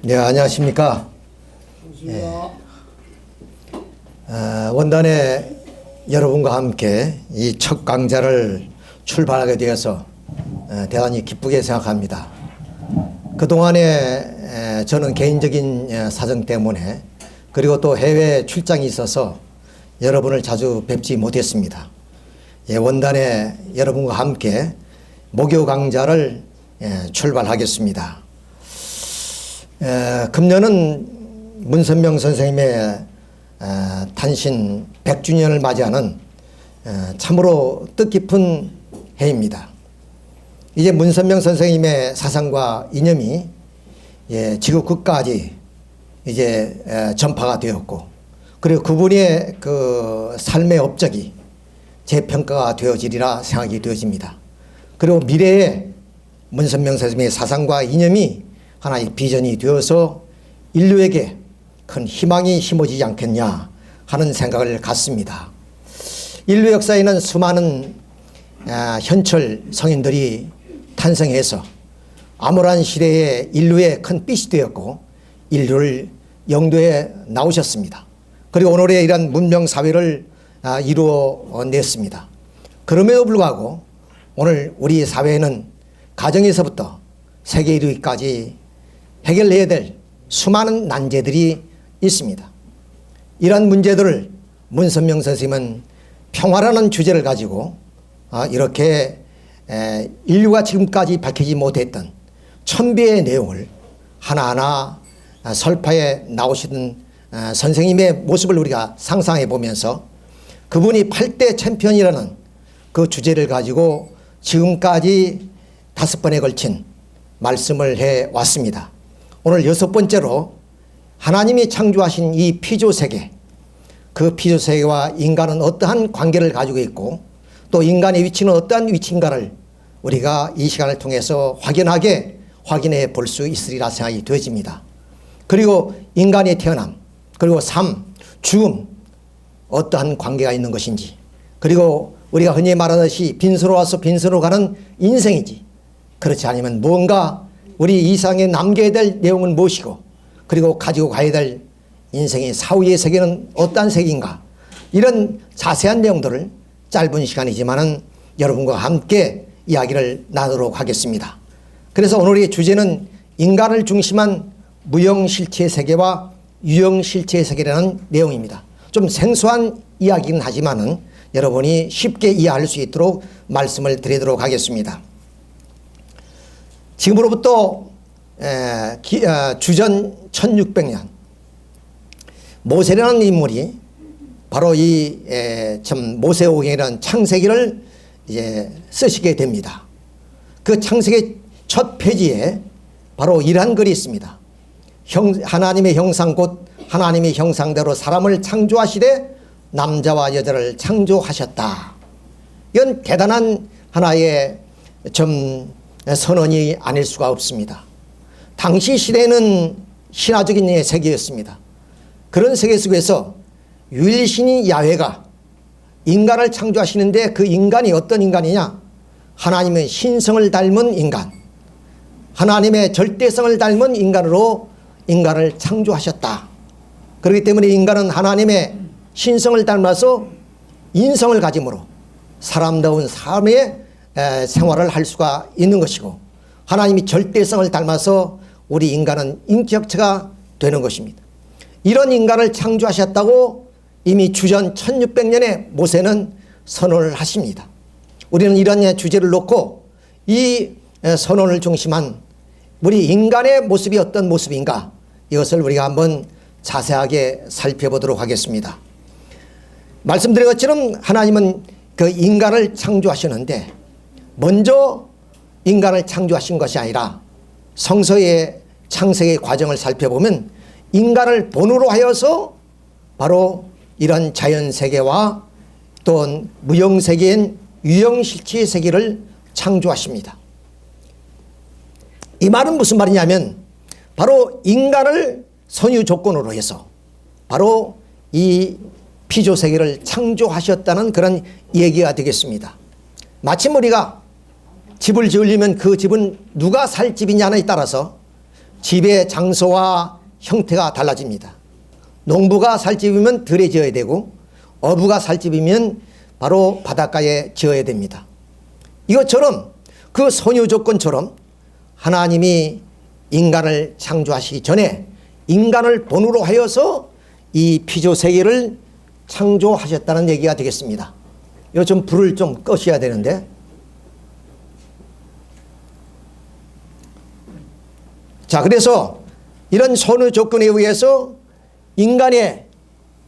네, 안녕하십니까. 원단의 여러분과 함께 이 첫 강좌를 출발하게 되어서 대단히 기쁘게 생각합니다. 그동안에 저는 개인적인 사정 때문에 그리고 또 해외 출장이 있어서 여러분을 자주 뵙지 못했습니다. 원단의 여러분과 함께 목요 강좌를 출발하겠습니다. 금년은 문선명 선생님의 탄신 100주년을 맞이하는 참으로 뜻깊은 해입니다. 이제 문선명 선생님의 사상과 이념이 지구 끝까지 이제 전파가 되었고, 그리고 그분의 그 삶의 업적이 재평가가 되어지리라 생각이 되어집니다. 그리고 미래에 문선명 선생님의 사상과 이념이 하나의 비전이 되어서 인류에게 큰 희망이 심어지지 않겠냐 하는 생각을 갖습니다. 인류 역사에는 수많은 현철 성인들이 탄생해서 암울한 시대에 인류의 큰 빛이 되었고 인류를 영도에 나오셨습니다. 그리고 오늘의 이런 문명사회를 이루어냈습니다. 그럼에도 불구하고 오늘 우리 사회에는 가정에서부터 세계 이르기까지 해결해야 될 수많은 난제들이 있습니다. 이런 문제들을 문선명 선생님은 평화라는 주제를 가지고 이렇게 인류가 지금까지 밝히지 못했던 천배의 내용을 하나하나 설파에 나오시던 선생님의 모습을 우리가 상상해 보면서 그분이 8대 챔피언이라는 그 주제를 가지고 지금까지 5번에 걸친 말씀을 해 왔습니다. 오늘 6번째로 하나님이 창조하신 이 피조세계, 그 피조세계와 인간은 어떠한 관계를 가지고 있고 또 인간의 위치는 어떠한 위치인가를 우리가 이 시간을 통해서 확연하게 확인해 볼 수 있으리라 생각이 되어집니다. 그리고 인간의 태어남, 그리고 삶, 죽음, 어떠한 관계가 있는 것인지, 그리고 우리가 흔히 말하듯이 빈소로 와서 빈소로 가는 인생이지, 그렇지 않으면 무언가 우리 이 세상에 남겨야 될 내용은 무엇이고, 그리고 가지고 가야 될 인생의 사후의 세계는 어떠한 세계인가, 이런 자세한 내용들을 짧은 시간이지만은 여러분과 함께 이야기를 나누도록 하겠습니다. 그래서 오늘의 주제는 인간을 중심한 무형실체의 세계와 유형실체의 세계라는 내용입니다. 좀 생소한 이야기는 하지만은 여러분이 쉽게 이해할 수 있도록 말씀을 드리도록 하겠습니다. 지금으로부터 주전 1600년 모세라는 인물이 바로 이 모세오경이라는 창세기를 이제 쓰시게 됩니다. 그 창세기 첫 페이지에 바로 이러한 글이 있습니다. 하나님의 형상 곧 하나님의 형상대로 사람을 창조하시되 남자와 여자를 창조하셨다. 이건 대단한 하나의 선언이 아닐 수가 없습니다. 당시 시대는 신화적인 세계였습니다. 그런 세계 속에서 유일신인 야훼가 인간을 창조하시는데 그 인간이 어떤 인간이냐? 하나님의 신성을 닮은 인간, 하나님의 절대성을 닮은 인간으로 인간을 창조하셨다. 그렇기 때문에 인간은 하나님의 신성을 닮아서 인성을 가짐으로 사람다운 삶의 생활을 할 수가 있는 것이고, 하나님이 절대성을 닮아서 우리 인간은 인격체가 되는 것입니다. 이런 인간을 창조하셨다고 이미 주전 1600년에 모세는 선언을 하십니다. 우리는 이런 주제를 놓고 이 선언을 중심한 우리 인간의 모습이 어떤 모습인가, 이것을 우리가 한번 자세하게 살펴보도록 하겠습니다. 말씀드린 것처럼 하나님은 그 인간을 창조하시는데 먼저 인간을 창조하신 것이 아니라 성서의 창세기 과정을 살펴보면 인간을 본으로 하여서 바로 이런 자연세계와 또 무형세계인 유형실체의 세계를 창조하십니다. 이 말은 무슨 말이냐면 바로 인간을 선유 조건으로 해서 바로 이 피조세계를 창조하셨다는 그런 얘기가 되겠습니다. 마침 우리가 집을 지으려면 그 집은 누가 살 집이냐에 따라서 집의 장소와 형태가 달라집니다. 농부가 살 집이면 들에 지어야 되고 어부가 살 집이면 바로 바닷가에 지어야 됩니다. 이것처럼 그 선유 조건처럼 하나님이 인간을 창조하시기 전에 인간을 본으로 하여서 이 피조세계를 창조하셨다는 얘기가 되겠습니다. 이거 좀 불을 좀 꺼셔야 되는데. 자, 그래서 이런 선유 조건에 의해서 인간의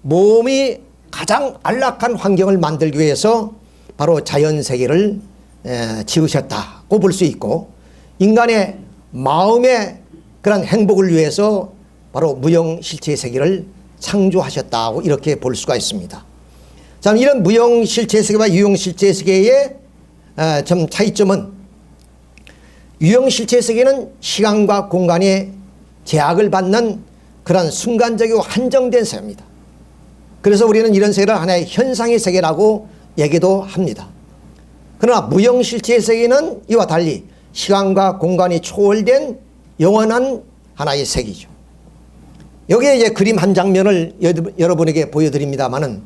몸이 가장 안락한 환경을 만들기 위해서 바로 자연세계를 지으셨다고 볼 수 있고, 인간의 마음의 그런 행복을 위해서 바로 무형실체의 세계를 창조하셨다고 이렇게 볼 수가 있습니다. 자, 이런 무형실체의 세계와 유형실체의 세계의 좀 차이점은, 유형실체의 세계는 시간과 공간의 제약을 받는 그런 순간적이고 한정된 세계입니다. 그래서 우리는 이런 세계를 하나의 현상의 세계라고 얘기도 합니다. 그러나 무형실체의 세계는 이와 달리 시간과 공간이 초월된 영원한 하나의 세계죠. 여기에 이제 그림 한 장면을 여러분에게 보여드립니다만은,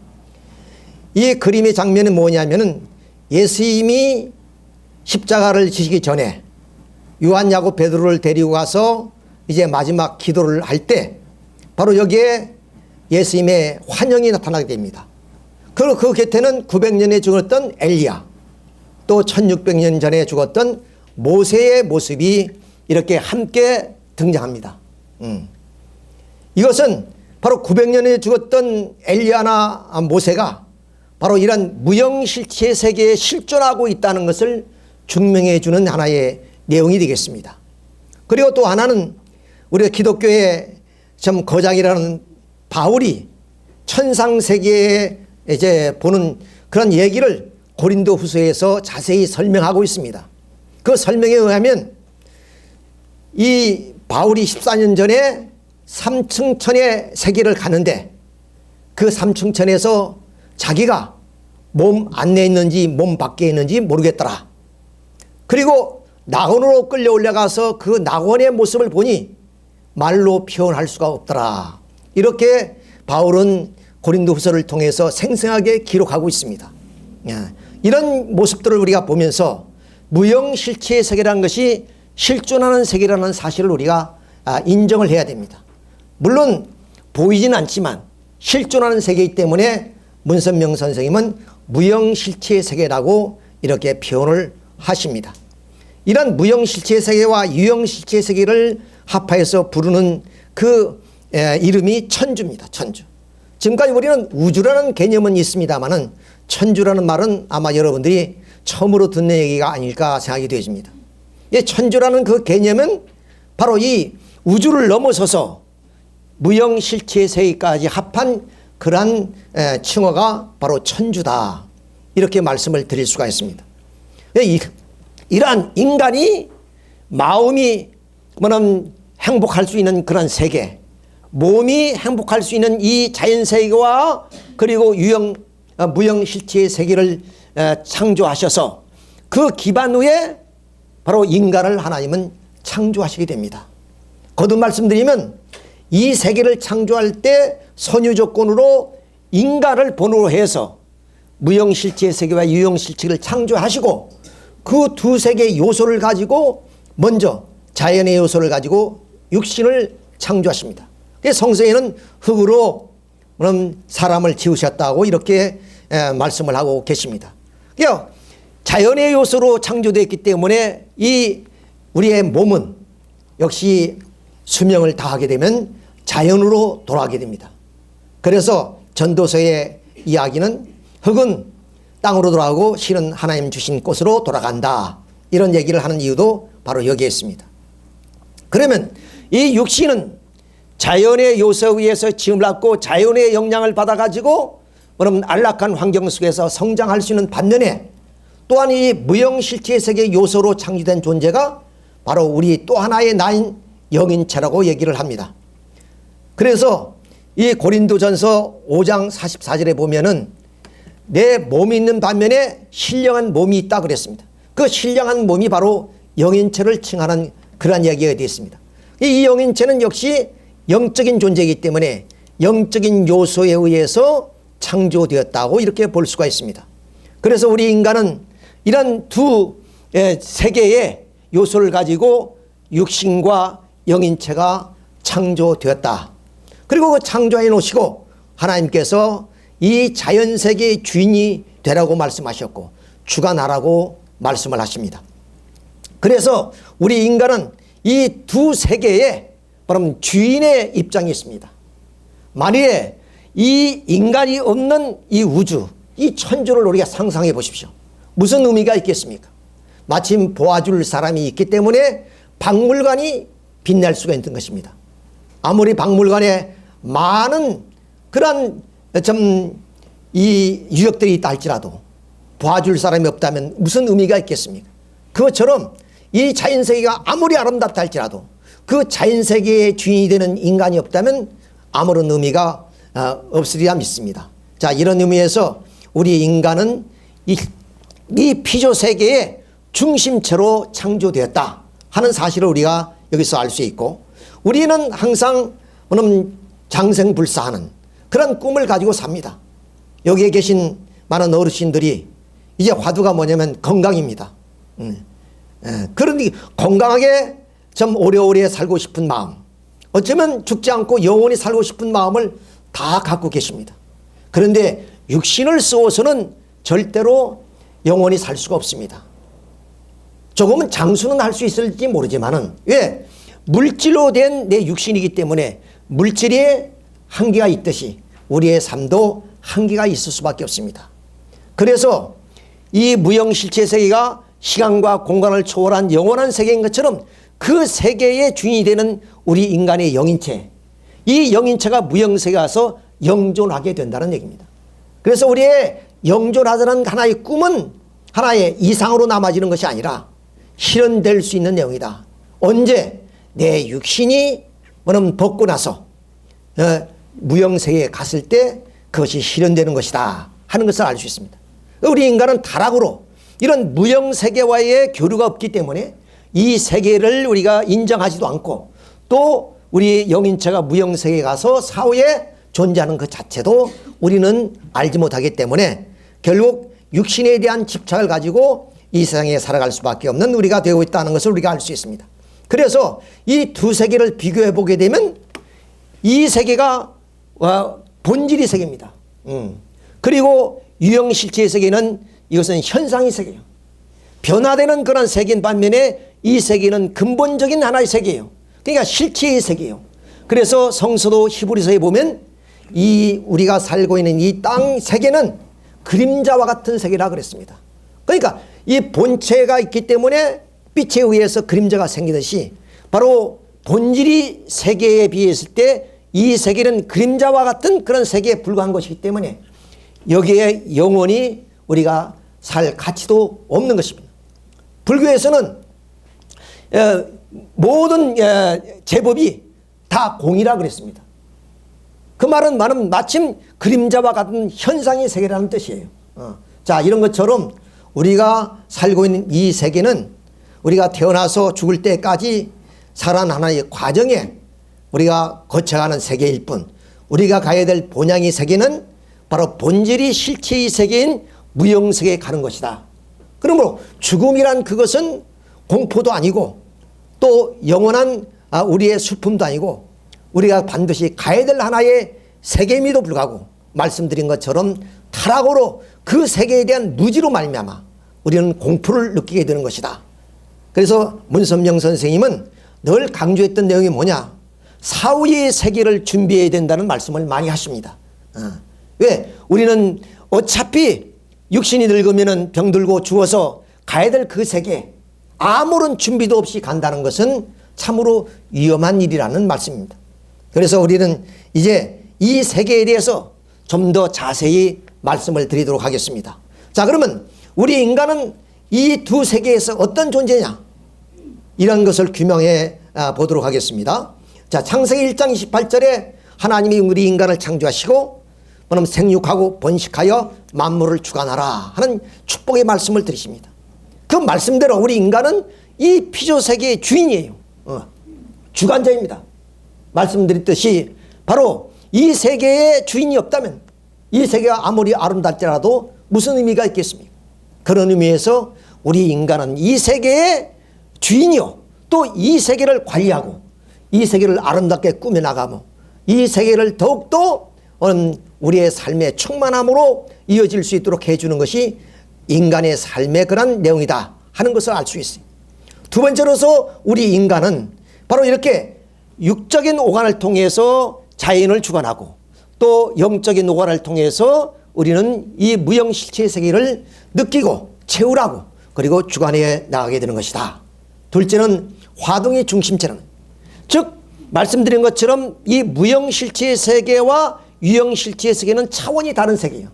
이 그림의 장면이 뭐냐면은 예수님이 십자가를 지시기 전에 요한, 야곱, 베드로를 데리고 가서 이제 마지막 기도를 할 때 바로 여기에 예수님의 환영이 나타나게 됩니다. 그리고 그 곁에는 900년에 죽었던 엘리야, 또 1600년 전에 죽었던 모세의 모습이 이렇게 함께 등장합니다. 이것은 바로 900년에 죽었던 엘리야나 모세가 바로 이런 무형실체 세계에 실존하고 있다는 것을 증명해 주는 하나의 내용이 되겠습니다. 그리고 또 하나는 우리가 기독교의 좀 거장이라는 바울이 천상세계에 이제 보는 그런 얘기를 고린도 후서에서 자세히 설명하고 있습니다. 그 설명에 의하면 이 바울이 14년 전에 삼층천의 세계를 가는데 그 삼층천에서 자기가 몸 안에 있는지 몸 밖에 있는지 모르겠더라. 그리고 낙원으로 끌려 올라가서 그 낙원의 모습을 보니 말로 표현할 수가 없더라. 이렇게 바울은 고린도 후서를 통해서 생생하게 기록하고 있습니다. 이런 모습들을 우리가 보면서 무형실체의 세계라는 것이 실존하는 세계라는 사실을 우리가 인정을 해야 됩니다. 물론 보이진 않지만 실존하는 세계이기 때문에 문선명 선생님은 무형실체의 세계라고 이렇게 표현을 하십니다. 이런 무형실체의 세계와 유형실체의 세계를 합하여서 부르는 그 이름이 천주입니다. 천주. 지금까지 우리는 우주라는 개념은 있습니다만은 천주라는 말은 아마 여러분들이 처음으로 듣는 얘기가 아닐까 생각이 되어집니다. 천주라는 그 개념은 바로 이 우주를 넘어서서 무형실체의 세계까지 합한 그러한 칭호가 바로 천주다. 이렇게 말씀을 드릴 수가 있습니다. 이러한 인간이 마음이 행복할 수 있는 그런 세계, 몸이 행복할 수 있는 이 자연세계와 그리고 무형실체의 세계를 창조하셔서 그 기반 위에 바로 인간을 하나님은 창조하시게 됩니다. 거듭 말씀드리면 이 세계를 창조할 때 선유 조건으로 인간을 본으로 해서 무형실체의 세계와 유형실체를 창조하시고 그 두 세계의 요소를 가지고 먼저 자연의 요소를 가지고 육신을 창조하십니다. 성서에는 흙으로 사람을 지으셨다고 이렇게 말씀을 하고 계십니다. 자연의 요소로 창조되었기 때문에 이 우리의 몸은 역시 수명을 다하게 되면 자연으로 돌아가게 됩니다. 그래서 전도서의 이야기는 흙은 땅으로 돌아가고 실은 하나님 주신 곳으로 돌아간다. 이런 얘기를 하는 이유도 바로 여기에 있습니다. 그러면 이 육신은 자연의 요소에 의해서 지음을 받고 자연의 영향을 받아가지고 안락한 환경 속에서 성장할 수 있는 반면에 또한 이 무형실체의 세계 요소로 창조된 존재가 바로 우리 또 하나의 나인 영인체라고 얘기를 합니다. 그래서 이 고린도전서 5장 44절에 보면은 내 몸이 있는 반면에 신령한 몸이 있다 그랬습니다. 그 신령한 몸이 바로 영인체를 칭하는 그런 이야기가 되어 있습니다. 이 영인체는 역시 영적인 존재이기 때문에 영적인 요소에 의해서 창조되었다고 이렇게 볼 수가 있습니다. 그래서 우리 인간은 이런 두 세계의 요소를 가지고 육신과 영인체가 창조되었다. 그리고 그 창조해 놓으시고 하나님께서 이 자연세계의 주인이 되라고 말씀하셨고 주관하라고 말씀을 하십니다. 그래서 우리 인간은 이 두 세계에 그럼 주인의 입장이 있습니다. 만일에 이 인간이 없는 이 우주, 이 천주를 우리가 상상해 보십시오. 무슨 의미가 있겠습니까? 마침 도와줄 사람이 있기 때문에 박물관이 빛날 수가 있는 것입니다. 아무리 박물관에 많은 그런 이 유적들이 있다 할지라도 도와줄 사람이 없다면 무슨 의미가 있겠습니까? 그것처럼 이 자연세계가 아무리 아름답다 할지라도 그 자연세계의 주인이 되는 인간이 없다면 아무런 의미가 없으리라 믿습니다. 자, 이런 의미에서 우리 인간은 이 피조세계의 중심체로 창조되었다 하는 사실을 우리가 여기서 알 수 있고, 우리는 항상 장생불사하는 그런 꿈을 가지고 삽니다. 여기에 계신 많은 어르신들이 이제 화두가 뭐냐면 건강입니다. 그러니 건강하게 좀 오래오래 살고 싶은 마음, 어쩌면 죽지 않고 영원히 살고 싶은 마음을 다 갖고 계십니다. 그런데 육신을 쓰고서는 절대로 영원히 살 수가 없습니다. 조금은 장수는 할 수 있을지 모르지만은, 왜? 물질로 된 내 육신이기 때문에 물질에 한계가 있듯이 우리의 삶도 한계가 있을 수밖에 없습니다. 그래서 이 무형실체 세계가 시간과 공간을 초월한 영원한 세계인 것처럼 그 세계의 주인이 되는 우리 인간의 영인체, 이 영인체가 무형세계에 가서 영존하게 된다는 얘기입니다. 그래서 우리의 영존하자는 하나의 꿈은 하나의 이상으로 남아지는 것이 아니라 실현될 수 있는 내용이다. 언제? 내 육신이 벗고 나서 무형세계에 갔을 때 그것이 실현되는 것이다 하는 것을 알 수 있습니다. 우리 인간은 타락으로 이런 무형세계와의 교류가 없기 때문에 이 세계를 우리가 인정하지도 않고, 또 우리 영인체가 무형세계에 가서 사후에 존재하는 그 자체도 우리는 알지 못하기 때문에 결국 육신에 대한 집착을 가지고 이 세상에 살아갈 수밖에 없는 우리가 되고 있다는 것을 우리가 알 수 있습니다. 그래서 이 두 세계를 비교해 보게 되면 이 세계가 본질의 세계입니다. 그리고 유형실체의 세계는 이것은 현상의 세계예요. 변화되는 그런 세계인 반면에 이 세계는 근본적인 하나의 세계예요. 그러니까 실체의 세계예요. 그래서 성서도 히브리서에 보면 이 우리가 살고 있는 이 땅 세계는 그림자와 같은 세계라 그랬습니다. 그러니까 이 본체가 있기 때문에 빛에 의해서 그림자가 생기듯이 바로 본질이 세계에 비했을 때 이 세계는 그림자와 같은 그런 세계에 불과한 것이기 때문에 여기에 영원히 우리가 살 가치도 없는 것입니다. 불교에서는 모든 제법이 다 공이라 그랬습니다. 그 말은 마침 그림자와 같은 현상의 세계라는 뜻이에요. 자, 이런 것처럼 우리가 살고 있는 이 세계는 우리가 태어나서 죽을 때까지 살아나는 과정에 우리가 거쳐가는 세계일 뿐, 우리가 가야 될 본향의 세계는 바로 본질이 실체의 세계인 무형세계에 가는 것이다. 그러므로 죽음이란 그것은 공포도 아니고 또 영원한 우리의 슬픔도 아니고 우리가 반드시 가야 될 하나의 세계임에도 불구하고 말씀드린 것처럼 타락으로 그 세계에 대한 무지로 말미암아 우리는 공포를 느끼게 되는 것이다. 그래서 문선명 선생님은 늘 강조했던 내용이 뭐냐? 사후의 세계를 준비해야 된다는 말씀을 많이 하십니다. 왜? 우리는 어차피 육신이 늙으면 병들고 죽어서 가야 될 그 세계, 아무런 준비도 없이 간다는 것은 참으로 위험한 일이라는 말씀입니다. 그래서 우리는 이제 이 세계에 대해서 좀 더 자세히 말씀을 드리도록 하겠습니다. 자, 그러면 우리 인간은 이 두 세계에서 어떤 존재냐? 이런 것을 규명해 보도록 하겠습니다. 자, 창세기 1장 28절에 하나님이 우리 인간을 창조하시고 생육하고 번식하여 만물을 주관하라 하는 축복의 말씀을 드리십니다. 그 말씀대로 우리 인간은 이 피조세계의 주인이에요. 주관자입니다. 말씀드렸듯이 바로 이 세계의 주인이 없다면 이 세계가 아무리 아름답더라도 무슨 의미가 있겠습니까? 그런 의미에서 우리 인간은 이 세계의 주인이요, 또 이 세계를 관리하고 이 세계를 아름답게 꾸며나가며 이 세계를 더욱더 우리의 삶의 충만함으로 이어질 수 있도록 해주는 것이 인간의 삶의 그런 내용이다 하는 것을 알 수 있어요. 두 번째로서 우리 인간은 바로 이렇게 육적인 오간을 통해서 자연을 주관하고 또 영적인 오간을 통해서 우리는 이 무형실체의 세계를 느끼고 채우라고 그리고 주관해 나가게 되는 것이다. 둘째는 화동의 중심체라는, 즉 말씀드린 것처럼 이 무형실체의 세계와 유형실체의 세계는 차원이 다른 세계예요.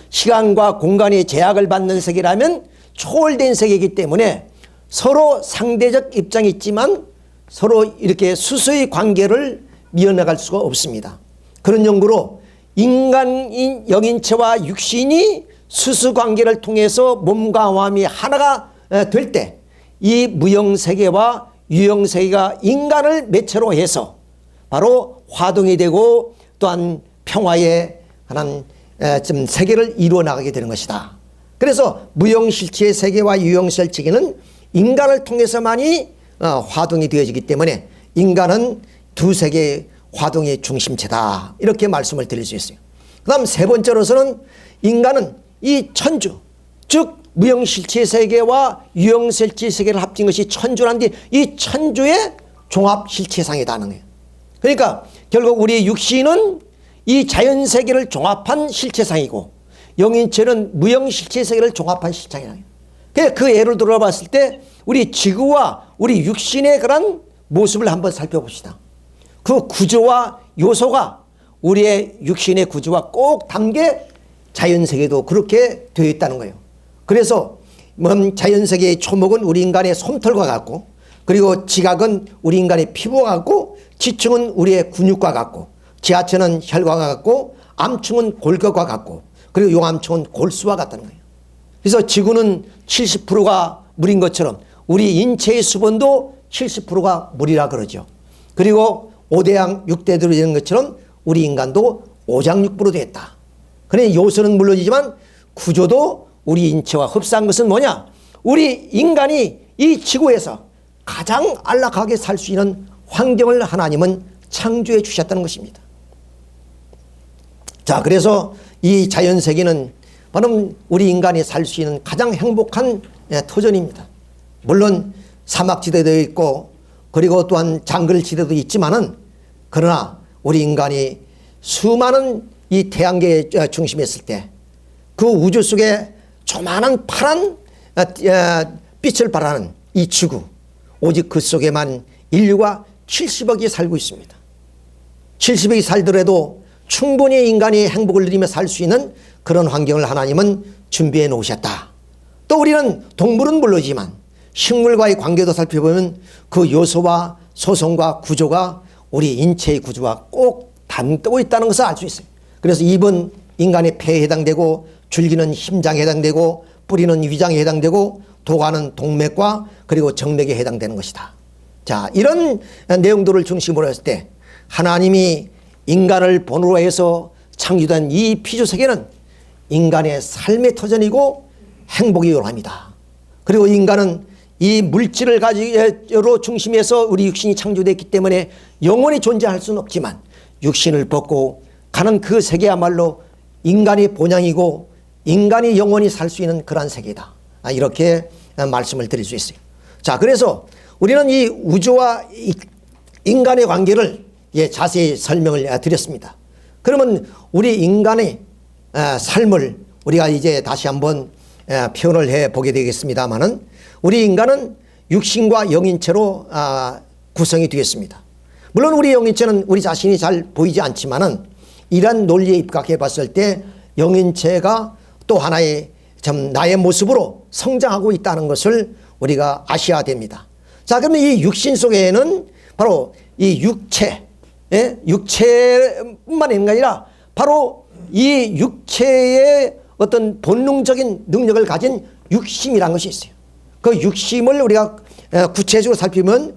시간과 공간의 제약을 받는 세계라면 초월된 세계이기 때문에 서로 상대적 입장이 있지만 서로 이렇게 수수의 관계를 이어나갈 수가 없습니다. 그런 연구로 인간인 영인체와 육신이 수수 관계를 통해서 몸과 마음이 하나가 될 때 이 무형세계와 유형세계가 인간을 매체로 해서 바로 화동이 되고 또한 평화의 하나는 세계를 이루어 나가게 되는 것이다. 그래서 무형실체의 세계와 유형실체는 인간을 통해서만이 화동이 되어지기 때문에 인간은 두 세계의 화동의 중심체다, 이렇게 말씀을 드릴 수 있어요. 그 다음 세 번째로서는 인간은 이 천주, 즉 무형실체 세계와 유형실체 세계를 합친 것이 천주란데 이 천주의 종합실체상이라는 거예요. 그러니까 결국 우리 육신은 이 자연세계를 종합한 실체상이고 영인체는 무형실체 세계를 종합한 실체상이에요. 그 예를 들어봤을 때 우리 지구와 우리 육신의 그런 모습을 한번 살펴봅시다. 그 구조와 요소가 우리의 육신의 구조와 꼭 담겨 자연세계도 그렇게 되어 있다는 거예요. 그래서 자연세계의 초목은 우리 인간의 솜털과 같고, 그리고 지각은 우리 인간의 피부와 같고, 지층은 우리의 근육과 같고, 지하체는 혈관과 같고, 암충은 골격과 같고, 그리고 용암충은 골수와 같다는 거예요. 그래서 지구는 70%가 물인 것처럼 우리 인체의 수분도 70%가 물이라 그러죠. 그리고 5대양 6대들이 되는 것처럼 우리 인간도 오장육부로 되어 있다. 그러니 요소는 물론이지만 구조도 우리 인체와 흡사한 것은 뭐냐? 우리 인간이 이 지구에서 가장 안락하게 살 수 있는 환경을 하나님은 창조해 주셨다는 것입니다. 자, 그래서 이 자연세계는 바로 우리 인간이 살 수 있는 가장 행복한 터전입니다. 물론 사막지대도 있고 그리고 또한 장글지대도 있지만은, 그러나 우리 인간이 수많은 이 태양계의 중심에 있을 때 그 우주 속에 조만한 파란 빛을 발하는 이 지구, 오직 그 속에만 인류가 70억이 살고 있습니다. 70억이 살더라도 충분히 인간이 행복을 누리며 살 수 있는 그런 환경을 하나님은 준비해 놓으셨다. 또 우리는 동물은 물론이지만 식물과의 관계도 살펴보면 그 요소와 소성과 구조가 우리 인체의 구조와 꼭 닮고 있다는 것을 알 수 있어요. 그래서 입은 인간의 폐에 해당되고, 줄기는 심장에 해당되고, 뿌리는 위장에 해당되고, 도가는 동맥과 그리고 정맥에 해당되는 것이다. 자, 이런 내용들을 중심으로 했을 때 하나님이 인간을 본으로 해서 창조된 이 피조세계는 인간의 삶의 터전이고 행복의 요람이다. 그리고 인간은 이 물질을 가지고 중심에서 우리 육신이 창조됐기 때문에 영원히 존재할 수는 없지만 육신을 벗고 가는 그 세계야말로 인간의 본향이고 인간이 영원히 살 수 있는 그러한 세계다. 이렇게 말씀을 드릴 수 있어요. 자, 그래서 우리는 이 우주와 인간의 관계를 자세히 설명을 드렸습니다. 그러면 우리 인간의 삶을 우리가 이제 다시 한번 표현을 해 보게 되겠습니다만은, 우리 인간은 육신과 영인체로 구성이 되겠습니다. 물론 우리 영인체는 우리 자신이 잘 보이지 않지만은 이러한 논리에 입각해 봤을 때 영인체가 또 하나의 나의 모습으로 성장하고 있다는 것을 우리가 아셔야 됩니다. 자, 그러면 이 육신 속에는 바로 이 육체뿐만 아니라 바로 이 육체의 어떤 본능적인 능력을 가진 육심이라는 것이 있어요. 그 육심을 우리가 구체적으로 살피면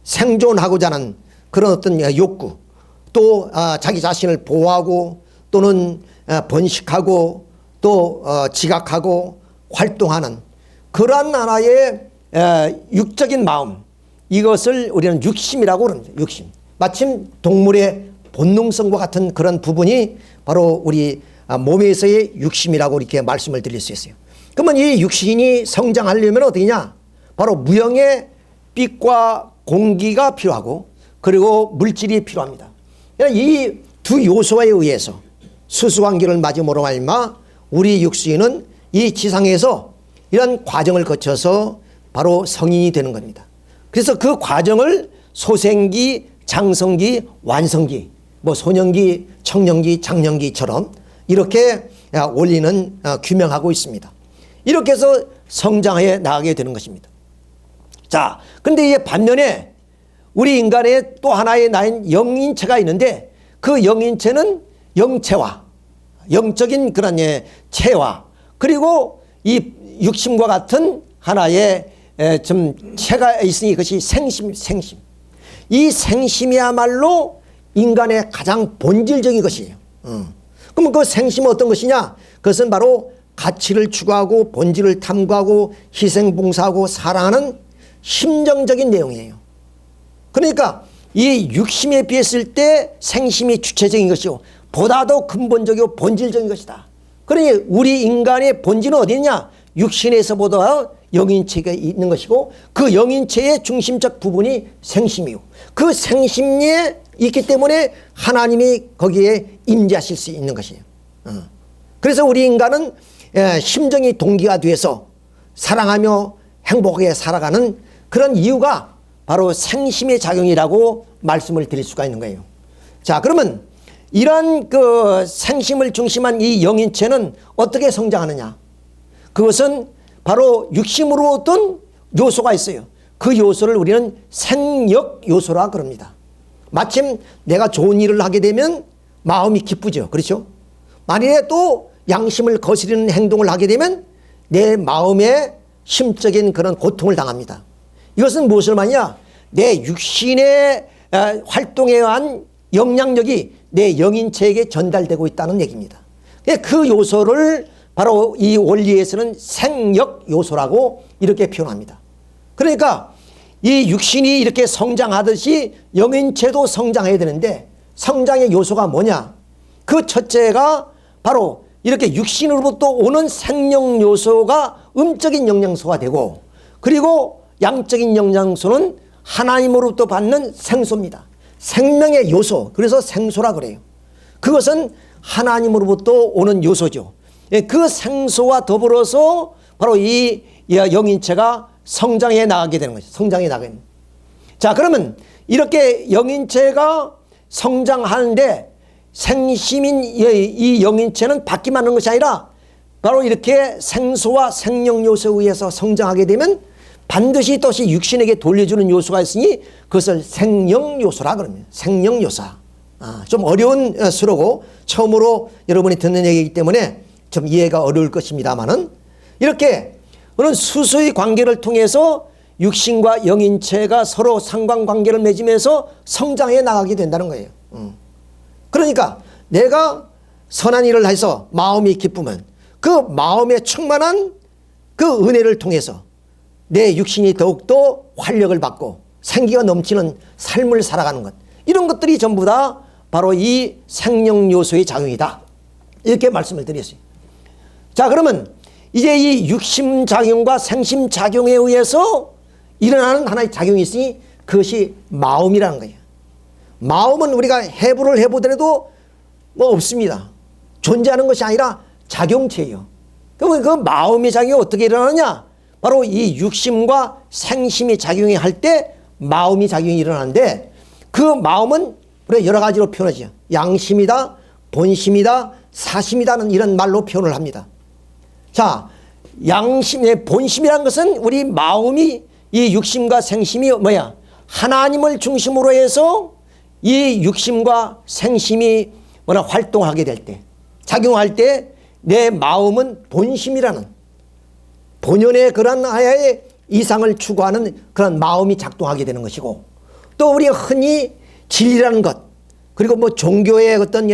생존하고자 하는 그런 어떤 욕구, 또 자기 자신을 보호하고 또는 번식하고 또 지각하고 활동하는 그러한 하나의 육적인 마음, 이것을 우리는 육심이라고 그럽니다. 육심. 마침 동물의 본능성과 같은 그런 부분이 바로 우리 몸에서의 육심이라고 이렇게 말씀을 드릴 수 있어요. 그러면 이 육신이 성장하려면 어디냐? 바로 무형의 빛과 공기가 필요하고 그리고 물질이 필요합니다. 이 두 요소에 의해서 수수관계를 맞음으로 말미암아 우리 육신은 이 지상에서 이런 과정을 거쳐서 바로 성인이 되는 겁니다. 그래서 그 과정을 소생기, 장성기, 완성기, 뭐 소년기, 청년기, 장년기처럼 이렇게 원리는 규명하고 있습니다. 이렇게 해서 성장해 나가게 되는 것입니다. 자, 근데 이 반면에 우리 인간의 또 하나의 나인 영인체가 있는데 그 영인체는 영체와 영적인 그런 체와 그리고 이 육심과 같은 하나의 좀 체가 있으니 그것이 생심. 이 생심이야말로 인간의 가장 본질적인 것이에요. 그러면 그 생심은 어떤 것이냐? 그것은 바로 가치를 추구하고 본질을 탐구하고 희생봉사하고 사랑하는 심정적인 내용이에요. 그러니까 이 육심에 비했을 때 생심이 주체적인 것이요 보다 더 근본적이고 본질적인 것이다. 그러니 우리 인간의 본질은 어디 있냐? 육신에서보다 영인체가 있는 것이고 그 영인체의 중심적 부분이 생심이요. 그 생심에 있기 때문에 하나님이 거기에 임재하실 수 있는 것이에요. 그래서 우리 인간은 심정이 동기가 돼서 사랑하며 행복하게 살아가는 그런 이유가 바로 생심의 작용이라고 말씀을 드릴 수가 있는 거예요. 자, 그러면 이런 그 생심을 중심한 이 영인체는 어떻게 성장하느냐? 그것은 바로 육심으로 어떤 요소가 있어요. 그 요소를 우리는 생력 요소라 그럽니다. 마침 내가 좋은 일을 하게 되면 마음이 기쁘죠. 그렇죠? 만일에 또 양심을 거스르는 행동을 하게 되면 내 마음에 심적인 그런 고통을 당합니다. 이것은 무엇을 말이냐? 내 육신의 활동에 의한 영향력이 내 영인체에게 전달되고 있다는 얘기입니다. 그 요소를 바로 이 원리에서는 생력 요소라고 이렇게 표현합니다. 그러니까 이 육신이 이렇게 성장하듯이 영인체도 성장해야 되는데 성장의 요소가 뭐냐? 그 첫째가 바로 이렇게 육신으로부터 오는 생명 요소가 음적인 영양소가 되고 그리고 양적인 영양소는 하나님으로부터 받는 생소입니다. 생명의 요소, 그래서 생소라 그래요. 그것은 하나님으로부터 오는 요소죠. 그 생소와 더불어서 바로 이 영인체가 성장해 나가게 되는 것이죠. 성장해 나가게 되는. 자, 그러면 이렇게 영인체가 성장하는데 생심인 이 영인체는 받기만 하는 것이 아니라 바로 이렇게 생소와 생명 요소에 의해서 성장하게 되면 반드시 또시 육신에게 돌려주는 요소가 있으니 그것을 생명 요소라 그럽니다. 생명 요소. 좀 어려운 수로고 처음으로 여러분이 듣는 얘기이기 때문에 좀 이해가 어려울 것입니다만은 이렇게 그런 수수의 관계를 통해서 육신과 영인체가 서로 상관관계를 맺으면서 성장해 나가게 된다는 거예요. 그러니까 내가 선한 일을 해서 마음이 기쁘면 그 마음에 충만한 그 은혜를 통해서 내 육신이 더욱더 활력을 받고 생기가 넘치는 삶을 살아가는 것, 이런 것들이 전부 다 바로 이 생명 요소의 작용이다, 이렇게 말씀을 드렸어요. 자, 그러면 이제 이 육심 작용과 생심 작용에 의해서 일어나는 하나의 작용이 있으니 그것이 마음이라는 거예요. 마음은 우리가 해부를 해보더라도 뭐 없습니다. 존재하는 것이 아니라 작용체예요. 그러면 그 마음의 작용이 어떻게 일어나느냐? 바로 이 육심과 생심이 작용이 할 때 마음이 작용이 일어나는데 그 마음은 우리가 여러 가지로 표현하죠. 양심이다, 본심이다, 사심이다는 이런 말로 표현을 합니다. 자, 양심의 본심이라는 것은 우리 마음이 이 육심과 생심이 뭐야? 하나님을 중심으로 해서 이 육심과 생심이 활동하게 될 때, 작용할 때 내 마음은 본심이라는 본연의 그런 하야의 이상을 추구하는 그런 마음이 작동하게 되는 것이고, 또 우리가 흔히 진리라는 것, 그리고 뭐 종교의 어떤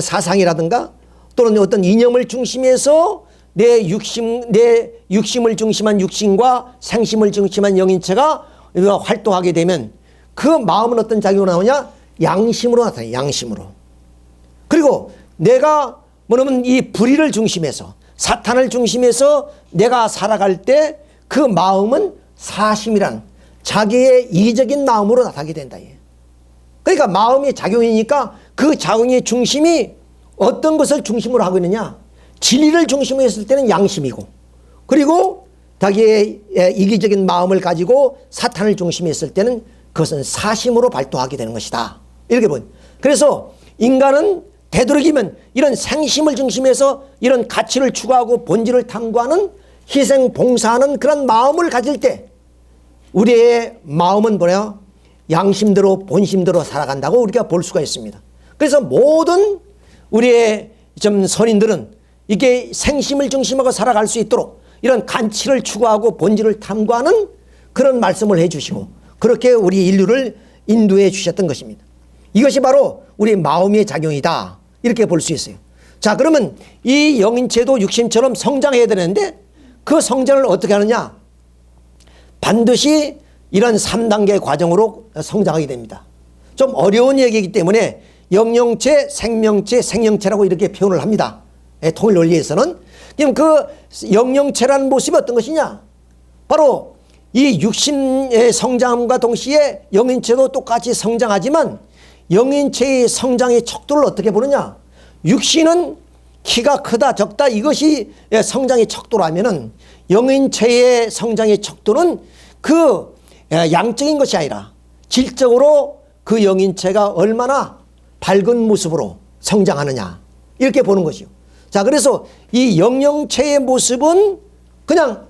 사상이라든가 또는 어떤 이념을 중심해서 내 육심을 중심한 육신과 생심을 중심한 영인체가 활동하게 되면 그 마음은 어떤 작용으로 나오냐? 양심으로 나타나요. 양심으로. 그리고 내가 뭐냐면 이 불의를 중심해서 사탄을 중심해서 내가 살아갈 때 그 마음은 사심이란 자기의 이기적인 마음으로 나타나게 된다. 그러니까 마음이 작용이니까 그 작용의 중심이 어떤 것을 중심으로 하고 있느냐? 진리를 중심으로 했을 때는 양심이고, 그리고 자기의 이기적인 마음을 가지고 사탄을 중심으로 했을 때는 그것은 사심으로 발동하게 되는 것이다. 이렇게 보니. 그래서 인간은 되도록이면 이런 생심을 중심해서 이런 가치를 추구하고 본질을 탐구하는 희생 봉사하는 그런 마음을 가질 때 우리의 마음은 뭐냐? 양심대로 본심대로 살아간다고 우리가 볼 수가 있습니다. 그래서 모든 우리의 좀 선인들은 이게 생심을 중심하고 살아갈 수 있도록 이런 가치를 추구하고 본질을 탐구하는 그런 말씀을 해 주시고 그렇게 우리 인류를 인도해 주셨던 것입니다. 이것이 바로 우리 마음의 작용이다. 이렇게 볼 수 있어요. 자, 그러면 이 영인체도 육신처럼 성장해야 되는데 그 성장을 어떻게 하느냐? 반드시 이런 3단계 과정으로 성장하게 됩니다. 좀 어려운 얘기이기 때문에 영영체, 생명체, 생명체라고 이렇게 표현을 합니다. 통일 원리에서는. 그럼 그 영영체라는 모습이 어떤 것이냐? 바로 이 육신의 성장함과 동시에 영인체도 똑같이 성장하지만 영인체의 성장의 척도를 어떻게 보느냐? 육신은 키가 크다 적다 이것이 성장의 척도라면은 영인체의 성장의 척도는 그 양적인 것이 아니라 질적으로 그 영인체가 얼마나 밝은 모습으로 성장하느냐 이렇게 보는 것이요. 자, 그래서 이 영영체의 모습은 그냥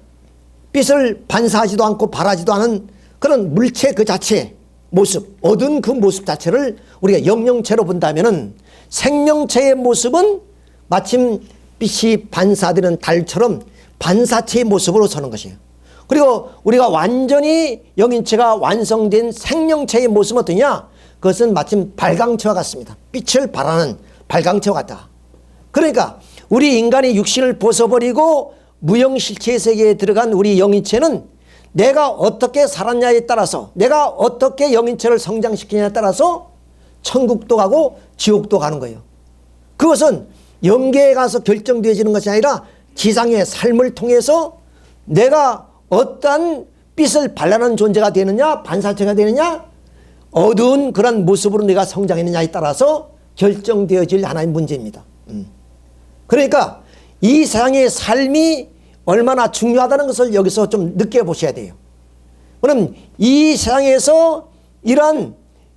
빛을 반사하지도 않고 발하지도 않은 그런 물체 그 자체의 모습, 어두운 그 모습 자체를 우리가 영영체로 본다면은 생명체의 모습은 마침 빛이 반사되는 달처럼 반사체의 모습으로 서는 것이에요. 그리고 우리가 완전히 영인체가 완성된 생명체의 모습은 어떠냐? 그것은 마침 발광체와 같습니다. 빛을 발하는 발광체와 같다. 그러니까 우리 인간이 육신을 벗어버리고 무형실체의 세계에 들어간 우리 영인체는 내가 어떻게 살았냐에 따라서 내가 어떻게 영인체를 성장시키냐에 따라서 천국도 가고 지옥도 가는 거예요. 그것은 영계에 가서 결정되어지는 것이 아니라 지상의 삶을 통해서 내가 어떠한 빛을 발라는 존재가 되느냐 반사체가 되느냐 어두운 그런 모습으로 내가 성장했느냐에 따라서 결정되어질 하나의 문제입니다. 그러니까 이 세상의 삶이 얼마나 중요하다는 것을 여기서 좀 느껴보셔야 돼요. 그럼 이 세상에서 이러한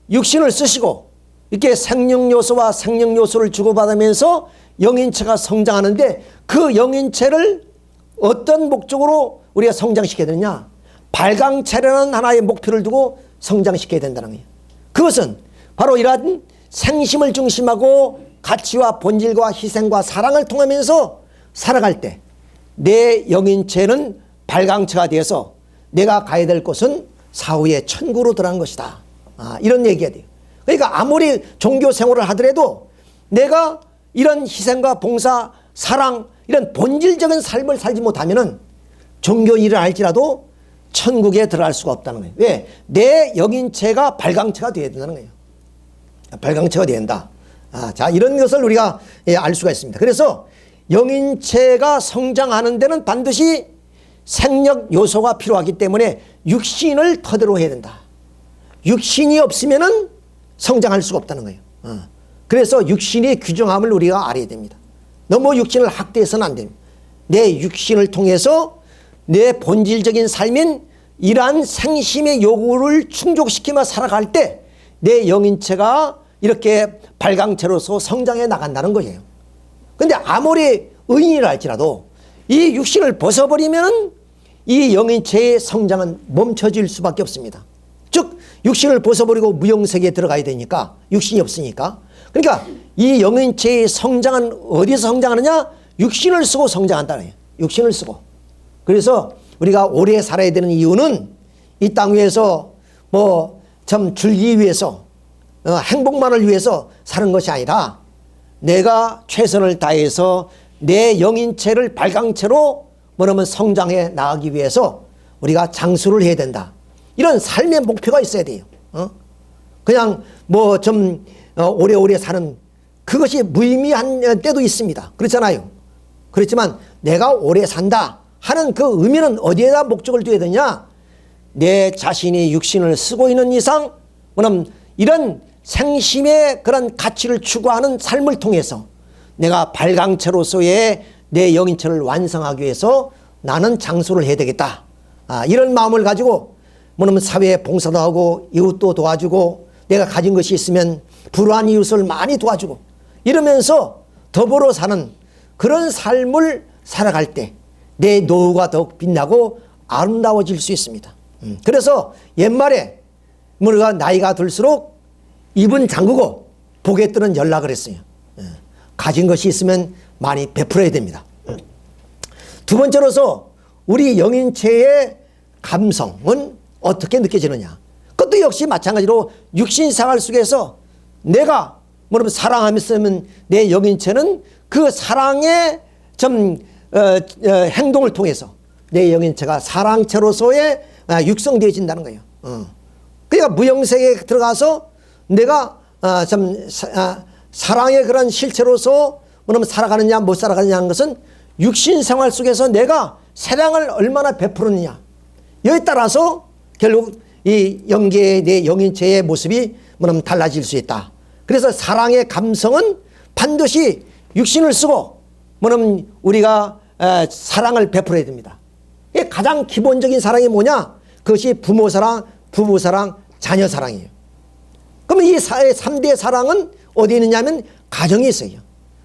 육신을 쓰시고 이렇게 생명요소와 생명요소를 주고받으면서 영인체가 성장하는데 그 영인체를 어떤 목적으로 우리가 성장시켜야 되느냐? 발광체라는 하나의 목표를 두고 성장시켜야 된다는 거예요. 그것은 바로 이러한 생심을 중심하고 가치와 본질과 희생과 사랑을 통하면서 살아갈 때 내 영인체는 발광체가 되어서 내가 가야 될 곳은 사후의 천국으로 들어간 것이다. 이런 얘기가 돼요. 그러니까 아무리 종교 생활을 하더라도 내가 이런 희생과 봉사, 사랑 이런 본질적인 삶을 살지 못하면은 종교 일을 할지라도 천국에 들어갈 수가 없다는 거예요. 왜? 내 영인체가 발광체가 되어야 된다는 거예요. 발광체가 되어야 된다. 자, 이런 것을 우리가 알 수가 있습니다. 그래서 영인체가 성장하는 데는 반드시 생력 요소가 필요하기 때문에 육신을 토대로 해야 된다. 육신이 없으면은 성장할 수가 없다는 거예요. 그래서 육신의 규정함을 우리가 알아야 됩니다. 너무 육신을 학대해서는 안 됩니다. 내 육신을 통해서 내 본질적인 삶인 이러한 생심의 요구를 충족시키며 살아갈 때 내 영인체가 이렇게 발광체로서 성장해 나간다는 거예요. 근데 아무리 의인이라 할지라도 이 육신을 벗어버리면 이 영인체의 성장은 멈춰질 수밖에 없습니다. 즉 육신을 벗어버리고 무형세계에 들어가야 되니까 육신이 없으니까. 그러니까 이 영인체의 성장은 어디서 성장하느냐? 육신을 쓰고 성장한다는 거예요. 육신을 쓰고. 그래서 우리가 오래 살아야 되는 이유는 이 땅 위에서 뭐 참 줄기 위해서 행복만을 위해서 사는 것이 아니라 내가 최선을 다해서 내 영인체를 발광체로 뭐냐면 성장해 나가기 위해서 우리가 장수를 해야 된다. 이런 삶의 목표가 있어야 돼요. 그냥 뭐 좀 오래오래 사는 그것이 무의미한 때도 있습니다. 그렇잖아요. 그렇지만 내가 오래 산다 하는 그 의미는 어디에다 목적을 두어야 되냐? 내 자신이 육신을 쓰고 있는 이상 뭐냐면 이런 생심의 그런 가치를 추구하는 삶을 통해서 내가 발광체로서의 내 영인체를 완성하기 위해서 나는 장수를 해야 되겠다. 이런 마음을 가지고 뭐냐면 사회에 봉사도 하고 이웃도 도와주고 내가 가진 것이 있으면 불우한 이웃을 많이 도와주고 이러면서 더불어 사는 그런 삶을 살아갈 때 내 노후가 더욱 빛나고 아름다워질 수 있습니다. 그래서 옛말에 우리가 나이가 들수록 입은 잠그고 복에 뜨는 연락을 했어요. 가진 것이 있으면 많이 베풀어야 됩니다. 두 번째로서 우리 영인체의 감성은 어떻게 느껴지느냐? 그것도 역시 마찬가지로 육신생활 속에서 내가 뭐냐면 사랑하면서 내 영인체는 그 사랑의 행동을 통해서 내 영인체가 사랑체로서의 육성되어진다는 거예요. 그러니까 무형세계에 들어가서 내가 사랑의 그런 실체로서 뭐냐면 살아가느냐 못 살아가느냐 하는 것은 육신생활 속에서 내가 사랑을 얼마나 베푸느냐 여기에 따라서 결국 이 영계의 내 영인체의 모습이 뭐냐면 달라질 수 있다. 그래서 사랑의 감성은 반드시 육신을 쓰고 뭐냐면 우리가 사랑을 베풀어야 됩니다. 가장 기본적인 사랑이 뭐냐? 그것이 부모 사랑, 부부 사랑, 자녀 사랑이에요. 그러면 이 3대 사랑은 어디 있느냐면 가정에 있어요.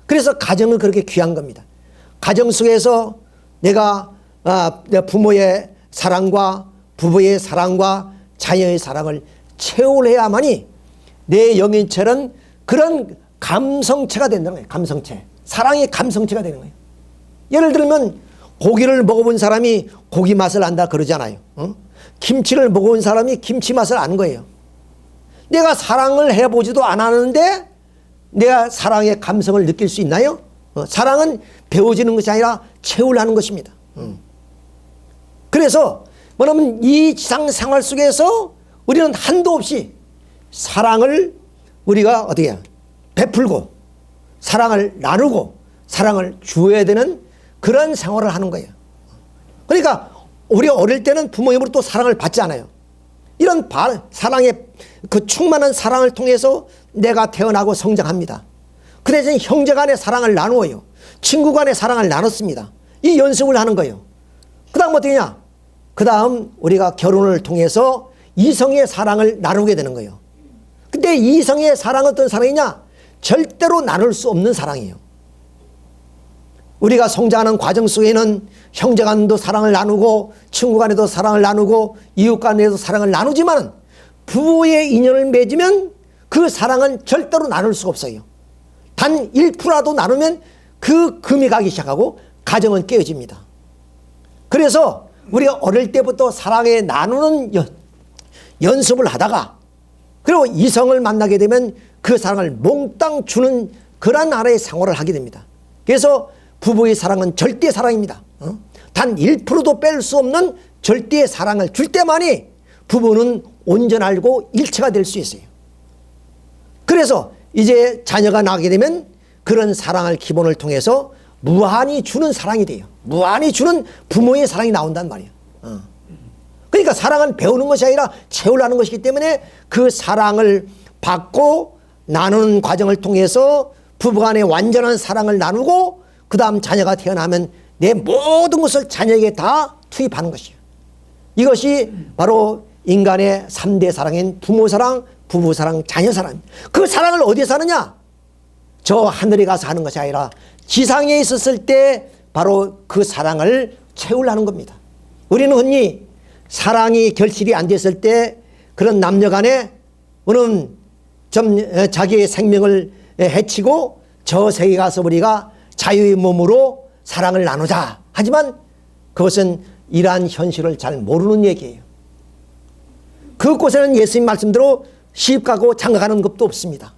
그래서 가정은 그렇게 귀한 겁니다. 가정 속에서 내가 부모의 사랑과 부부의 사랑과 자녀의 사랑을 채울해야만이 내 영인체는 그런 감성체가 된다는 거예요. 감성체. 사랑의 감성체가 되는 거예요. 예를 들면 고기를 먹어본 사람이 고기 맛을 안다 그러잖아요. 김치를 먹어본 사람이 김치 맛을 아는 거예요. 내가 사랑을 해보지도 않았는데 내가 사랑의 감성을 느낄 수 있나요? 사랑은 배워지는 것이 아니라 채우려는 것입니다. 그래서 뭐냐면 이 지상 생활 속에서 우리는 한도 없이 사랑을 우리가 어떻게 해요? 베풀고 사랑을 나누고 사랑을 주어야 되는 그런 생활을 하는 거예요. 그러니까 우리 어릴 때는 부모님으로 또 사랑을 받지 않아요. 이런 사랑의 그 충만한 사랑을 통해서 내가 태어나고 성장합니다. 그 대신 형제 간의 사랑을 나누어요. 친구 간의 사랑을 나눴습니다. 이 연습을 하는 거예요. 그 다음 어떻게 하냐? 그 다음 우리가 결혼을 통해서 이성의 사랑을 나누게 되는 거예요. 근데 이성의 사랑은 어떤 사랑이냐? 절대로 나눌 수 없는 사랑이에요. 우리가 성장하는 과정 속에는 형제 간도 사랑을 나누고 친구 간에도 사랑을 나누고 이웃 간에도 사랑을 나누지만 부부의 인연을 맺으면 그 사랑은 절대로 나눌 수가 없어요. 단 1%라도 나누면 그 금이 가기 시작하고 가정은 깨어집니다. 그래서 우리가 어릴 때부터 사랑에 나누는 연습을 하다가 그리고 이성을 만나게 되면 그 사랑을 몽땅 주는 그런 나라의 생활을 하게 됩니다. 그래서 부부의 사랑은 절대 사랑입니다. 단 1%도 뺄 수 없는 절대의 사랑을 줄 때만이 부부는 온전하고 일체가 될 수 있어요. 그래서 이제 자녀가 나게 되면 그런 사랑을 기본을 통해서 무한히 주는 사랑이 돼요. 무한히 주는 부모의 사랑이 나온단 말이에요. 그러니까 사랑은 배우는 것이 아니라 채우려는 것이기 때문에 그 사랑을 받고 나누는 과정을 통해서 부부간의 완전한 사랑을 나누고 그 다음 자녀가 태어나면 내 모든 것을 자녀에게 다 투입하는 것이에요. 이것이 바로 인간의 3대 사랑인 부모 사랑, 부부 사랑, 자녀 사랑. 그 사랑을 어디서 하느냐? 저 하늘에 가서 하는 것이 아니라 지상에 있었을 때 바로 그 사랑을 채우려는 겁니다. 우리는 흔히 사랑이 결실이 안 됐을 때 그런 남녀 간에 자기의 생명을 해치고 저 세계 가서 우리가 자유의 몸으로 사랑을 나누자. 하지만 그것은 이러한 현실을 잘 모르는 얘기예요. 그곳에는 예수님 말씀대로 시집 가고 장가가는 것도 없습니다.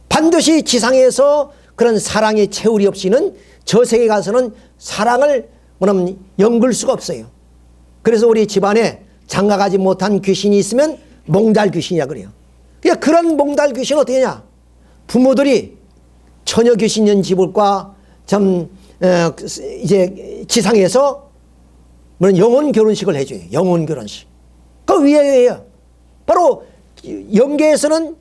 반드시 지상에서 그런 사랑의 채울이 없이는 저 세계 가서는 사랑을 뭐냐면 엮을 수가 없어요. 그래서 우리 집안에 장가가지 못한 귀신이 있으면 몽달 귀신이라 그래요. 그러니까 그런 몽달 귀신은 어떻게 하냐? 부모들이 처녀 귀신 연 집을과 이제 지상에서 영혼 결혼식을 해줘요. 영혼 결혼식. 그 위에예요. 바로 영계에서는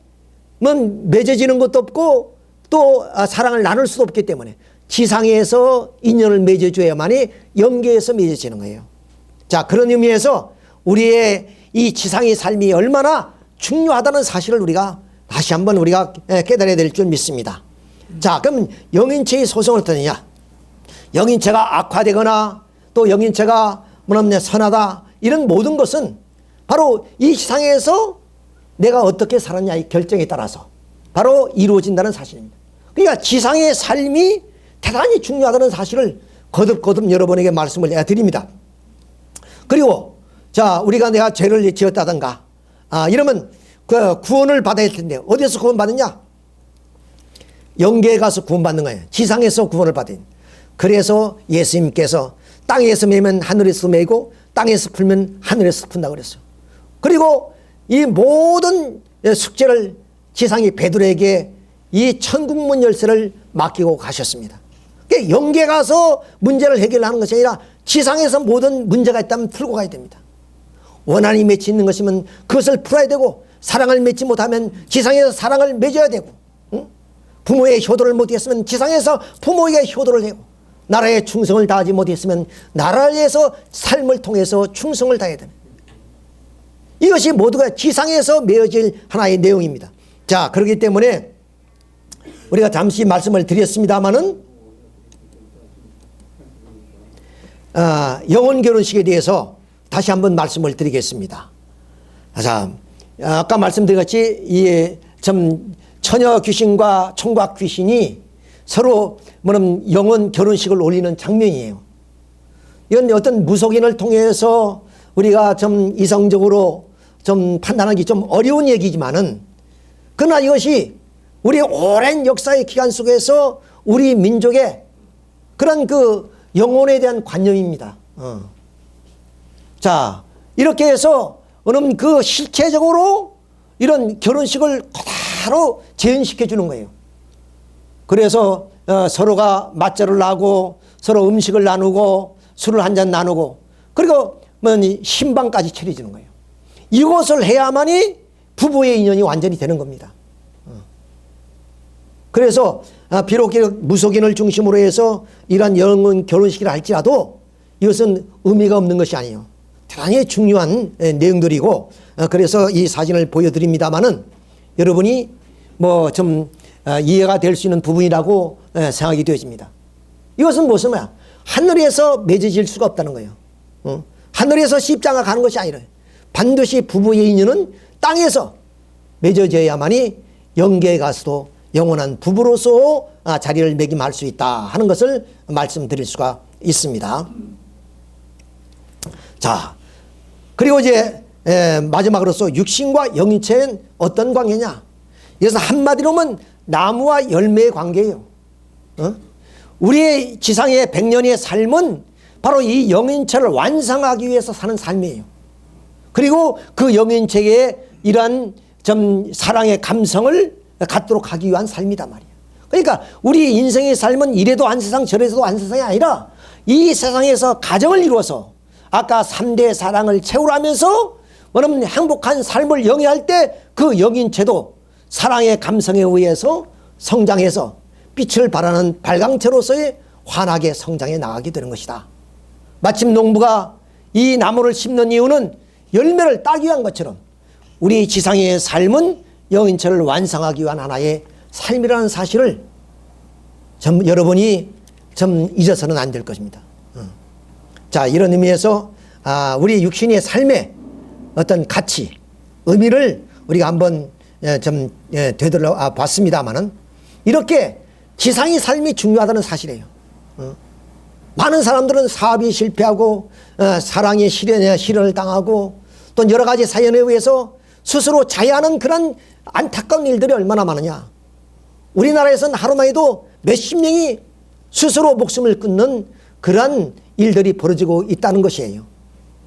맺어지는 것도 없고 또 사랑을 나눌 수도 없기 때문에 지상에서 인연을 맺어줘야만이 영계에서 맺어지는 거예요. 자, 그런 의미에서 우리의 이 지상의 삶이 얼마나 중요하다는 사실을 우리가 다시 한번 우리가 깨달아야 될 줄 믿습니다. 자, 그럼 영인체의 소송은 어떠느냐? 영인체가 악화되거나 또 영인체가 선하다 이런 모든 것은 바로 이 지상에서 내가 어떻게 살았냐의 결정에 따라서 바로 이루어진다는 사실입니다. 그러니까 지상의 삶이 대단히 중요하다는 사실을 거듭거듭 여러분에게 말씀을 드립니다. 그리고 자, 우리가 내가 죄를 지었다든가 이러면 그 구원을 받아야 할 텐데 어디서 구원받느냐? 영계에 가서 구원받는 거예요. 지상에서 구원을 받은. 그래서 예수님께서 땅에서 매면 하늘에서 매고 땅에서 풀면 하늘에서 푼다 그랬어요. 그리고 이 모든 숙제를 지상의 베드로에게 이 천국문 열쇠를 맡기고 가셨습니다. 그러니까 영계 가서 문제를 해결하는 것이 아니라 지상에서 모든 문제가 있다면 풀고 가야 됩니다. 원한이 맺혀 있는 것이면 그것을 풀어야 되고 사랑을 맺지 못하면 지상에서 사랑을 맺어야 되고 부모의 효도를 못했으면 지상에서 부모에게 효도를 하고 나라에 충성을 다하지 못했으면 나라에서 삶을 통해서 충성을 다해야 됩니다. 이것이 모두가 지상에서 맺어질 하나의 내용입니다. 자, 그렇기 때문에 우리가 잠시 말씀을 드렸습니다마는 영혼 결혼식에 대해서 다시 한번 말씀을 드리겠습니다. 자, 아까 말씀드렸듯이 처녀 귀신과 총각 귀신이 서로 영혼 결혼식을 올리는 장면이에요. 이건 어떤 무속인을 통해서 우리가 좀 이성적으로 좀 판단하기 좀 어려운 얘기지만은 그러나 이것이 우리 오랜 역사의 기간 속에서 우리 민족의 그런 그 영혼에 대한 관념입니다. 자, 이렇게 해서 그 실체적으로 이런 결혼식을 그대로 재현시켜 주는 거예요. 그래서 서로가 맞절을 하고 서로 음식을 나누고 술을 한잔 나누고 그리고 신방까지 차려주는 거예요. 이것을 해야만이 부부의 인연이 완전히 되는 겁니다. 그래서 비록 무속인을 중심으로 해서 이러한 영혼 결혼식이라 할지라도 이것은 의미가 없는 것이 아니에요. 대단히 중요한 내용들이고 그래서 이 사진을 보여드립니다마는 여러분이 좀 이해가 될 수 있는 부분이라고 생각이 되어집니다. 이것은 무슨 말이야? 하늘에서 맺어질 수가 없다는 거예요. 하늘에서 십자가 가는 것이 아니라 반드시 부부의 인연은 땅에서 맺어져야만이 영계에 가서도 영원한 부부로서 자리를 매김할 수 있다 하는 것을 말씀드릴 수가 있습니다. 자, 그리고 이제 마지막으로서 육신과 영인체는 어떤 관계냐? 그래서 한마디로 하면 나무와 열매의 관계예요. 우리의 지상의 100년의 삶은 바로 이 영인체를 완성하기 위해서 사는 삶이에요. 그리고 그 영인체에 이러한 사랑의 감성을 갖도록 하기 위한 삶이단 말이에요. 그러니까 우리 인생의 삶은 이래도 한 세상 저래도 한 세상이 아니라 이 세상에서 가정을 이루어서 아까 3대 사랑을 채우라면서 행복한 삶을 영위할 때 그 영인체도 사랑의 감성에 의해서 성장해서 빛을 발하는 발광체로서의 환하게 성장해 나가게 되는 것이다. 마침 농부가 이 나무를 심는 이유는 열매를 따기 위한 것처럼 우리 지상의 삶은 영인체를 완성하기 위한 하나의 삶이라는 사실을 여러분이 잊어서는 안 될 것입니다. 자, 이런 의미에서 우리 육신의 삶의 어떤 가치, 의미를 우리가 한번 되돌아 봤습니다만은 이렇게 지상의 삶이 중요하다는 사실이에요. 많은 사람들은 사업이 실패하고 사랑의 실현을 당하고 또 여러 가지 사연에 의해서 스스로 자해하는 그런 안타까운 일들이 얼마나 많으냐. 우리나라에서는 하루만 해도 몇십 명이 스스로 목숨을 끊는 그런 일들이 벌어지고 있다는 것이에요.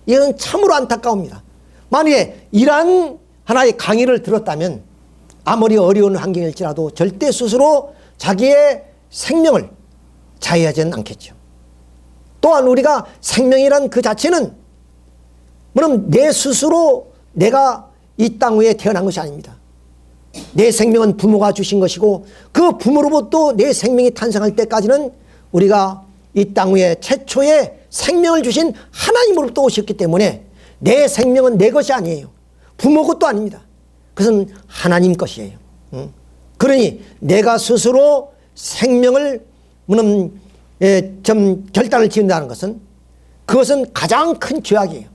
이건 참으로 안타까웁니다. 만약에 이러한 하나의 강의를 들었다면 아무리 어려운 환경일지라도 절대 스스로 자기의 생명을 자해하지는 않겠죠. 또한 우리가 생명이란 그 자체는 물론 내 스스로 내가 이 땅 위에 태어난 것이 아닙니다. 내 생명은 부모가 주신 것이고 그 부모로부터 내 생명이 탄생할 때까지는 우리가 이 땅 위에 최초의 생명을 주신 하나님으로부터 오셨기 때문에 내 생명은 내 것이 아니에요. 부모 것도 아닙니다. 그것은 하나님 것이에요. 그러니 내가 스스로 생명을 좀 결단을 지은다는 것은 그것은 가장 큰 죄악이에요.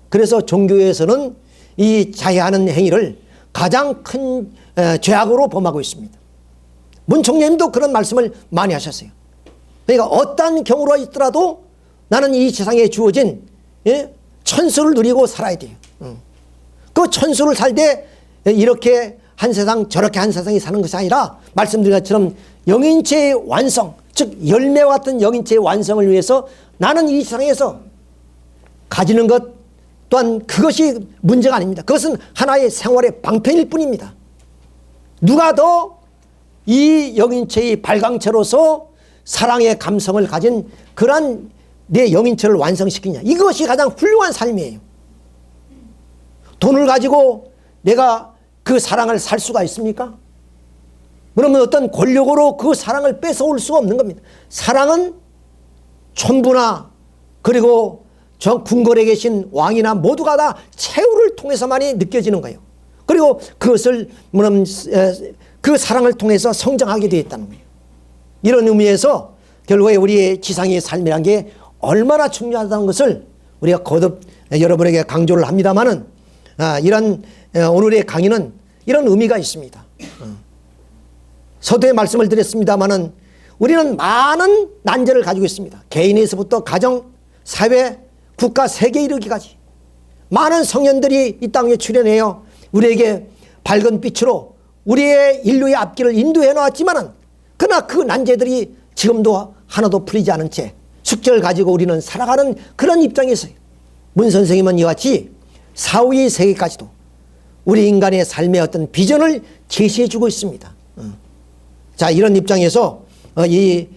그래서 종교에서는 이 자해하는 행위를 가장 큰 죄악으로 범하고 있습니다. 문 총리님도 그런 말씀을 많이 하셨어요. 그러니까 어떤 경우로 있더라도 나는 이 세상에 주어진 천수를 누리고 살아야 돼요. 그 천수를 살 때 이렇게 한 세상 저렇게 한 세상이 사는 것이 아니라 말씀드린 것처럼 영인체의 완성, 즉 열매와 같은 영인체의 완성을 위해서 나는 이 세상에서 가지는 것 또한 그것이 문제가 아닙니다. 그것은 하나의 생활의 방편일 뿐입니다. 누가 더 이 영인체의 발광체로서 사랑의 감성을 가진 그러한 내 영인체를 완성시키냐. 이것이 가장 훌륭한 삶이에요. 돈을 가지고 내가 그 사랑을 살 수가 있습니까? 그러면 어떤 권력으로 그 사랑을 뺏어올 수가 없는 겁니다. 사랑은 촌부나 그리고 저 궁궐에 계신 왕이나 모두가 다 최후를 통해서만이 느껴지는 거예요. 그리고 그것을 그 사랑을 통해서 성장하게 되어 있다는 거예요. 이런 의미에서 결국에 우리의 지상의 삶이란 게 얼마나 중요하다는 것을 우리가 거듭 여러분에게 강조를 합니다만은 이런 오늘의 강의는 이런 의미가 있습니다. 서두에 말씀을 드렸습니다만은 우리는 많은 난제를 가지고 있습니다. 개인에서부터 가정, 사회, 국가, 세계에 이르기까지 많은 성현들이 이 땅에 출현해요. 우리에게 밝은 빛으로 우리의 인류의 앞길을 인도해 놓았지만은 그러나 그 난제들이 지금도 하나도 풀리지 않은 채 숙제를 가지고 우리는 살아가는 그런 입장에서요. 문 선생님은 이와 같이 사후의 세계까지도 우리 인간의 삶의 어떤 비전을 제시해 주고 있습니다. 자, 이런 입장에서 이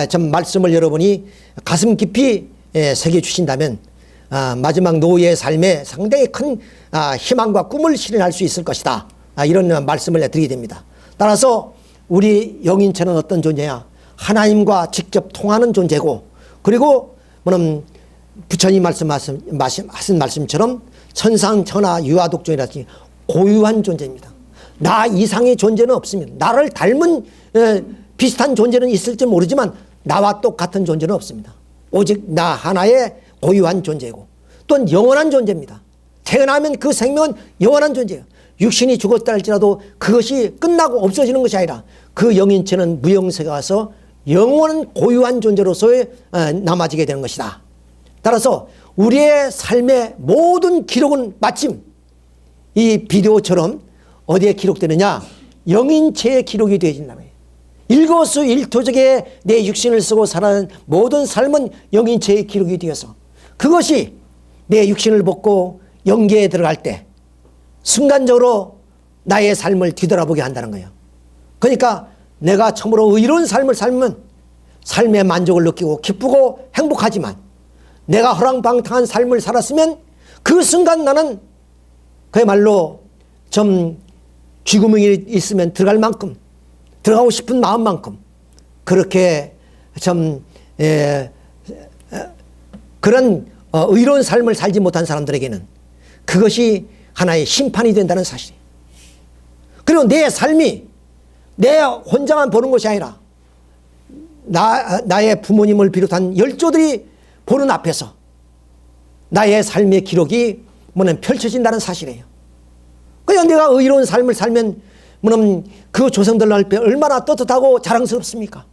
좀 말씀을 여러분이 가슴 깊이 새겨 주신다면 마지막 노예의 삶에 상당히 큰 희망과 꿈을 실현할 수 있을 것이다. 이런 말씀을 드리게 됩니다. 따라서 우리 영인체는 어떤 존재냐? 하나님과 직접 통하는 존재고, 그리고 부처님 하신 말씀처럼 천상, 천하, 유아, 독존이라든지 고유한 존재입니다. 나 이상의 존재는 없습니다. 나를 닮은 비슷한 존재는 있을지 모르지만 나와 똑같은 존재는 없습니다. 오직 나 하나의 고유한 존재고 또 영원한 존재입니다. 태어나면 그 생명은 영원한 존재예요. 육신이 죽었다 할지라도 그것이 끝나고 없어지는 것이 아니라 그 영인체는 무영세가 와서 영원한 고유한 존재로서의 남아지게 되는 것이다. 따라서 우리의 삶의 모든 기록은 마침 이 비디오처럼 어디에 기록되느냐? 영인체에 기록이 되어진다는 거예요. 일거수일투족에 내 육신을 쓰고 살아가는 모든 삶은 영인체에 기록이 되어서 그것이 내 육신을 벗고 영계에 들어갈 때 순간적으로 나의 삶을 뒤돌아보게 한다는 거예요. 그러니까 내가 처음으로 의로운 삶을 살면 삶의 만족을 느끼고 기쁘고 행복하지만 내가 허랑방탕한 삶을 살았으면 그 순간 나는 그야말로 좀 쥐구멍이 있으면 들어갈 만큼 들어가고 싶은 마음만큼 그렇게 좀 그런 의로운 삶을 살지 못한 사람들에게는 그것이 하나의 심판이 된다는 사실이에요. 그리고 내 삶이 내 혼자만 보는 것이 아니라 나의 부모님을 비롯한 열조들이 보는 앞에서 나의 삶의 기록이 펼쳐진다는 사실이에요. 그냥 내가 의로운 삶을 살면 그 조상들 앞에 얼마나 떳떳하고 자랑스럽습니까?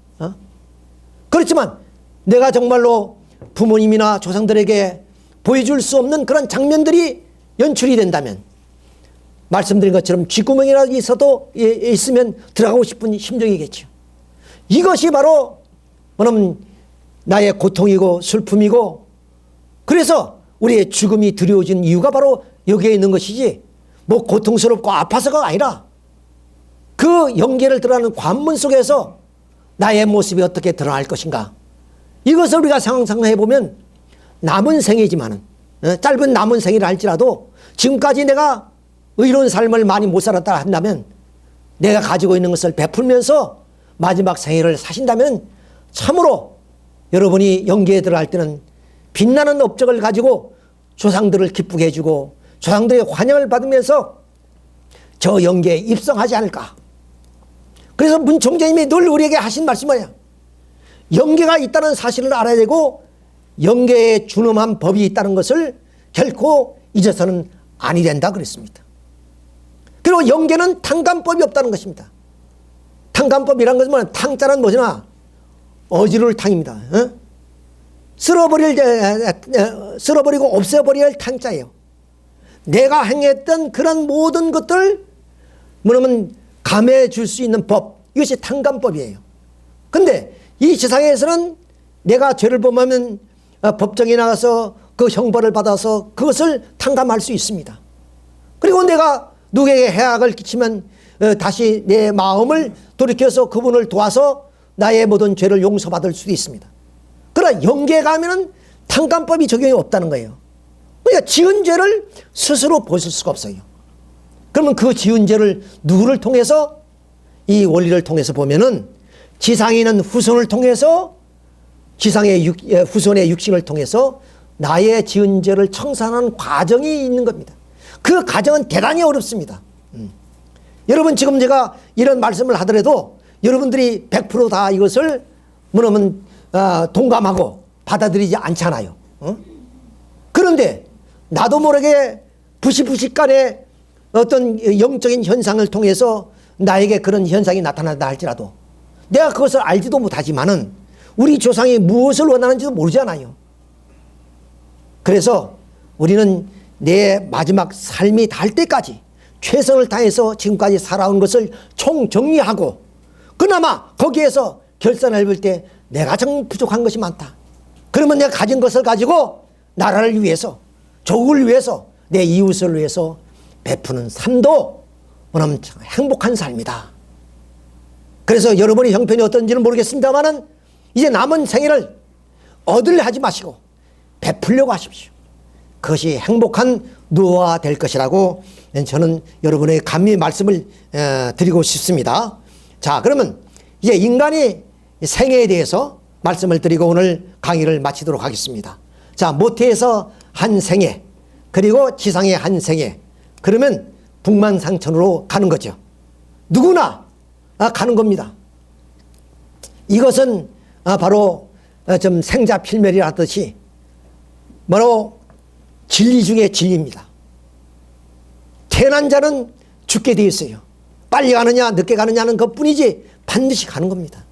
그렇지만 내가 정말로 부모님이나 조상들에게 보여줄 수 없는 그런 장면들이 연출이 된다면 말씀드린 것처럼 쥐구멍이라도 있으면 들어가고 싶은 심정이겠죠. 이것이 바로 뭐냐면 나의 고통이고 슬픔이고, 그래서 우리의 죽음이 두려워진 이유가 바로 여기에 있는 것이지, 뭐 고통스럽고 아파서가 아니라 그 영계를 들어가는 관문 속에서 나의 모습이 어떻게 드러날 것인가, 이것을 우리가 상상해 보면 남은 생이지만은, 짧은 남은 생이라 할지라도 지금까지 내가 의로운 삶을 많이 못 살았다 한다면, 내가 가지고 있는 것을 베풀면서 마지막 생애를 사신다면 참으로 여러분이 영계에 들어갈 때는 빛나는 업적을 가지고 조상들을 기쁘게 해주고 조상들의 환영을 받으면서 저 영계에 입성하지 않을까. 그래서 문총재님이 늘 우리에게 하신 말씀이 뭐냐, 영계가 있다는 사실을 알아야 되고 영계에 준엄한 법이 있다는 것을 결코 잊어서는 아니 된다 그랬습니다. 그리고 영계는 탕감법이 없다는 것입니다. 탕감법이란 것은 뭐냐, 탕자는 뭐냐, 어지러울 탕입니다. 쓸어버리고 없애버려야 할 탕자예요. 내가 행했던 그런 모든 것들 뭐냐면 감해 줄 수 있는 법, 이것이 탕감법이에요. 근데 이 세상에서는 내가 죄를 범하면 법정에 나가서 그 형벌을 받아서 그것을 탕감할 수 있습니다. 그리고 내가 누구에게 해악을 끼치면 다시 내 마음을 돌이켜서 그분을 도와서 나의 모든 죄를 용서받을 수도 있습니다. 그러나 영계에 가면은 탕감법이 적용이 없다는 거예요. 그러니까 지은 죄를 스스로 벗을 수가 없어요. 그러면 그 지은 죄를 누구를 통해서, 이 원리를 통해서 보면은 지상에 있는 후손을 통해서, 지상의 후손의 육신을 통해서 나의 지은 죄를 청산하는 과정이 있는 겁니다. 그 과정은 대단히 어렵습니다. 여러분 지금 제가 이런 말씀을 하더라도 여러분들이 100% 이것을 뭐냐면 동감하고 받아들이지 않잖아요. 그런데 나도 모르게 부시부시간에 어떤 영적인 현상을 통해서 나에게 그런 현상이 나타난다 할지라도 내가 그것을 알지도 못하지만은 우리 조상이 무엇을 원하는지도 모르잖아요. 그래서 우리는 내 마지막 삶이 닿을 때까지 최선을 다해서 지금까지 살아온 것을 총정리하고, 그나마 거기에서 결산을 해볼 때 내가 정 부족한 것이 많다. 그러면 내가 가진 것을 가지고 나라를 위해서, 조국을 위해서, 내 이웃을 위해서 베푸는 삶도 뭐냐면 행복한 삶이다. 그래서 여러분의 형편이 어떤지는 모르겠습니다만은 이제 남은 생애를 얻으려 하지 마시고 베풀려고 하십시오. 그것이 행복한 노화가 될 것이라고 저는 여러분의 감히 말씀을 드리고 싶습니다. 자, 그러면 이제 인간의 생애에 대해서 말씀을 드리고 오늘 강의를 마치도록 하겠습니다. 자, 모태에서 한 생애, 그리고 지상의 한 생애, 그러면 북만상천으로 가는 거죠. 누구나 가는 겁니다. 이것은 바로 좀 생자필멸이라 하듯이 바로 진리 중에 진리입니다. 태어난 자는 죽게 되어 있어요. 빨리 가느냐 늦게 가느냐는 그뿐이지 반드시 가는 겁니다.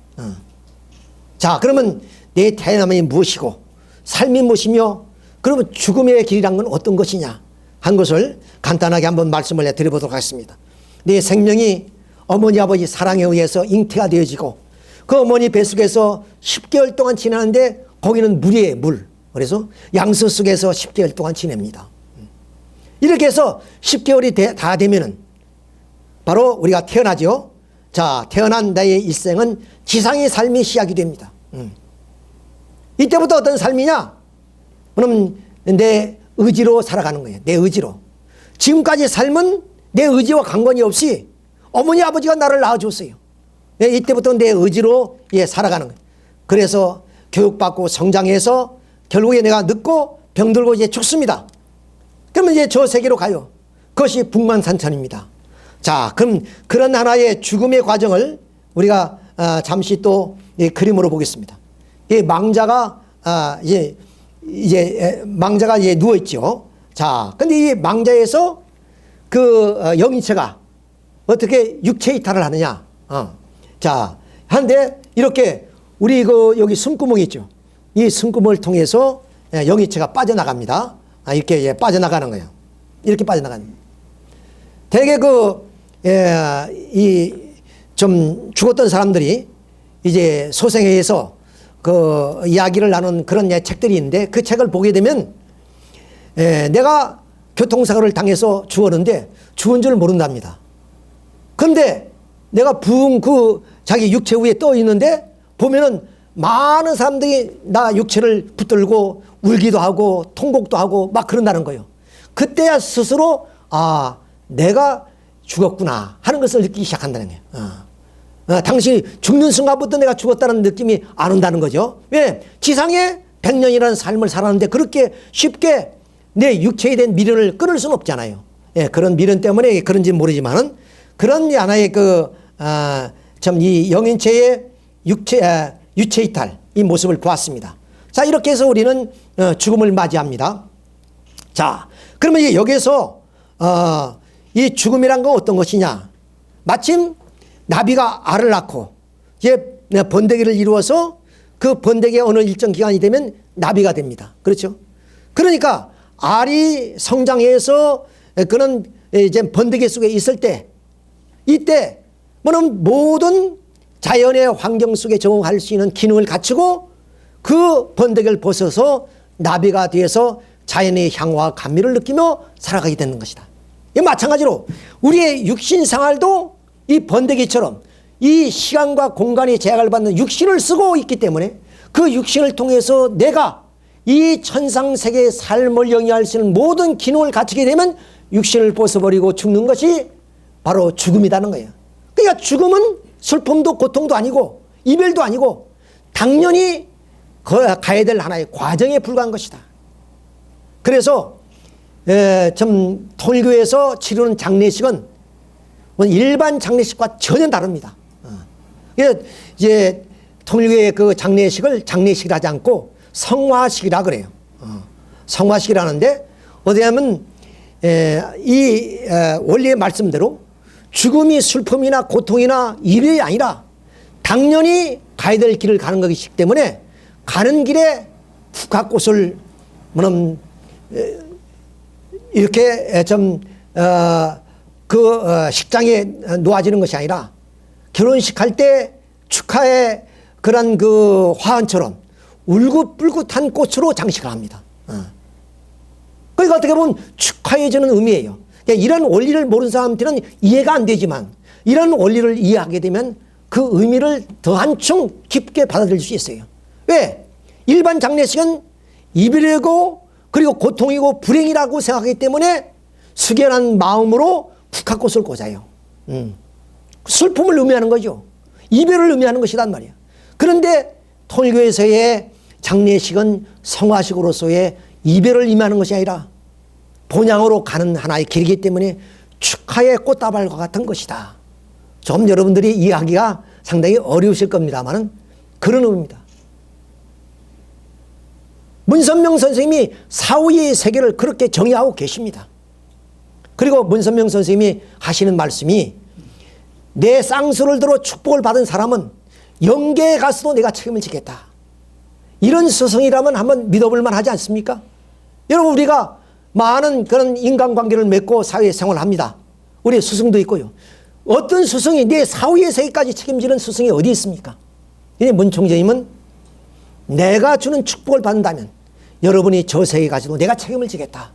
자, 그러면 내 태어남이 무엇이고 삶이 무엇이며 그러면 죽음의 길이란 건 어떤 것이냐 한 것을 간단하게 한번 말씀을 드려보도록 하겠습니다. 내 생명이 어머니 아버지 사랑에 의해서 잉태가 되어지고 그 어머니 뱃속에서 10개월 동안 지나는데 거기는 물이에요, 물. 그래서 양수 속에서 10개월 동안 지냅니다. 이렇게 해서 10개월이 다 되면은 바로 우리가 태어나죠. 자, 태어난 나의 일생은 지상의 삶이 시작이 됩니다. 이때부터 어떤 삶이냐? 그럼 내 의지로 살아가는 거예요. 내 의지로. 지금까지 삶은 내 의지와 관관이 없이 어머니 아버지가 나를 낳아줬어요. 이때부터 내 의지로 살아가는 거예요. 그래서 교육받고 성장해서 결국에 내가 늙고 병들고 이제 죽습니다. 그러면 이제 저 세계로 가요. 그것이 북만산천입니다. 자, 그럼 그런 하나의 죽음의 과정을 우리가 잠시 또 그림으로 보겠습니다. 이 망자가 망자가 이제 누워 있죠. 자, 근데 이 망자에서 그 영인체가 어떻게 육체 이탈을 하느냐? 자, 한데 이렇게 우리 여기 숨구멍이 있죠. 이 숨구멍을 통해서 영인체가 빠져나갑니다. 이렇게 빠져나가는 거예요. 이렇게 빠져나간. 대개 좀 죽었던 사람들이 이제 소생회에서 그 이야기를 나눈 그런 책들이 있는데 그 책을 보게 되면 내가 교통사고를 당해서 죽었는데 죽은 줄 모른답니다. 그런데 내가 붕 자기 육체 위에 떠 있는데 보면은 많은 사람들이 나 육체를 붙들고 울기도 하고 통곡도 하고 막 그런다는 거예요. 그때야 스스로 내가 죽었구나 하는 것을 느끼기 시작한다는 거예요. 당신이 죽는 순간부터 내가 죽었다는 느낌이 안 온다는 거죠. 왜? 지상에 100년이라는 삶을 살았는데 그렇게 쉽게 내 육체에 대한 미련을 끊을 수는 없잖아요. 예, 그런 미련 때문에 그런지 모르지만은 그런 하나의 참 이 영인체의 유체 이탈 이 모습을 보았습니다. 자, 이렇게 해서 우리는 죽음을 맞이합니다. 자, 그러면 여기서 이 죽음이란 건 어떤 것이냐? 마침 나비가 알을 낳고 이제 번데기를 이루어서 그 번데기가 어느 일정 기간이 되면 나비가 됩니다. 그렇죠? 그러니까 알이 성장해서 그런 이제 번데기 속에 있을 때 이때 모든 자연의 환경 속에 적응할 수 있는 기능을 갖추고 그 번데기를 벗어서 나비가 되어서 자연의 향과 감미를 느끼며 살아가게 되는 것이다. 마찬가지로 우리의 육신 생활도 이 번데기처럼 이 시간과 공간의 제약을 받는 육신을 쓰고 있기 때문에 그 육신을 통해서 내가 이 천상세계의 삶을 영위할 수 있는 모든 기능을 갖추게 되면 육신을 벗어버리고 죽는 것이 바로 죽음이라는 거예요. 그러니까 죽음은 슬픔도 고통도 아니고 이별도 아니고 당연히 가야 될 하나의 과정에 불과한 것이다. 그래서 좀 통일교에서 치르는 장례식은 일반 장례식과 전혀 다릅니다. 이제 통일교의 그 장례식을 장례식이라 하지 않고 성화식이라 그래요. 성화식이라는데 어디냐면 이 원리의 말씀대로 죽음이 슬픔이나 고통이나 이별이 아니라 당연히 가야 될 길을 가는 것이기 때문에 가는 길에 푸카꽃을 이렇게 좀 식장에 놓아지는 것이 아니라 결혼식 할 때 축하의 그런 그 화환처럼 울긋불긋한 꽃으로 장식을 합니다. 그러니까 어떻게 보면 축하해주는 의미예요. 이런 원리를 모르는 사람들은 이해가 안 되지만 이런 원리를 이해하게 되면 그 의미를 더 한층 깊게 받아들일 수 있어요. 왜? 일반 장례식은 이별이고 그리고 고통이고 불행이라고 생각하기 때문에 숙연한 마음으로 국화꽃을 꽂아요. 슬픔을 의미하는 거죠. 이별을 의미하는 것이란 말이야. 그런데 통일교에서의 장례식은 성화식으로서의 이별을 의미하는 것이 아니라 본향으로 가는 하나의 길이기 때문에 축하의 꽃다발과 같은 것이다. 좀 여러분들이 이해하기가 상당히 어려우실 겁니다만 그런 의미입니다. 문선명 선생님이 사후의 세계를 그렇게 정의하고 계십니다. 그리고 문선명 선생님이 하시는 말씀이 내 쌍수를 들어 축복을 받은 사람은 영계에 가서도 내가 책임을 지겠다. 이런 스승이라면 한번 믿어볼 만하지 않습니까? 여러분 우리가 많은 그런 인간관계를 맺고 사회생활을 합니다. 우리 스승도 있고요. 어떤 스승이 내 사후의 세계까지 책임지는 스승이 어디 있습니까? 문 총재님은 내가 주는 축복을 받는다면 여러분이 저 세계에 가서도 내가 책임을 지겠다.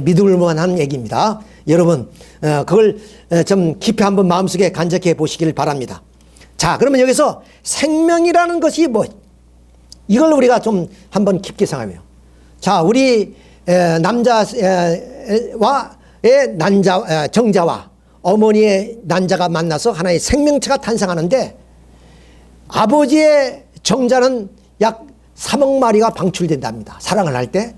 믿을 만한 얘기입니다. 여러분 그걸 좀 깊이 한번 마음속에 간직해 보시길 바랍니다. 자, 그러면 여기서 생명이라는 것이 뭐 이걸 우리가 좀 한번 깊게 생각해요. 자, 우리 정자와 어머니의 난자가 만나서 하나의 생명체가 탄생하는데 아버지의 정자는 약 3억 마리가 방출된답니다. 사랑을 할 때.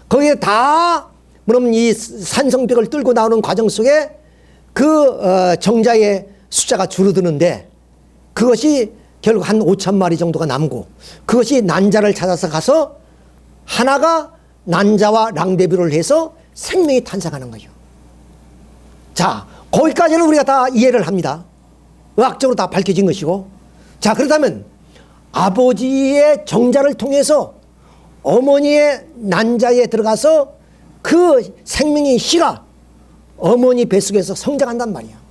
거기에 다 그럼 이 산성벽을 뚫고 나오는 과정 속에 그 정자의 숫자가 줄어드는데 그것이 결국 한 5천 마리 정도가 남고 그것이 난자를 찾아서 가서 하나가 난자와 랑데뷰를 해서 생명이 탄생하는 거죠. 자, 거기까지는 우리가 다 이해를 합니다. 의학적으로 다 밝혀진 것이고. 자, 그렇다면 아버지의 정자를 통해서 어머니의 난자에 들어가서 그 생명의 씨가 어머니 뱃속에서 성장한단 말이야.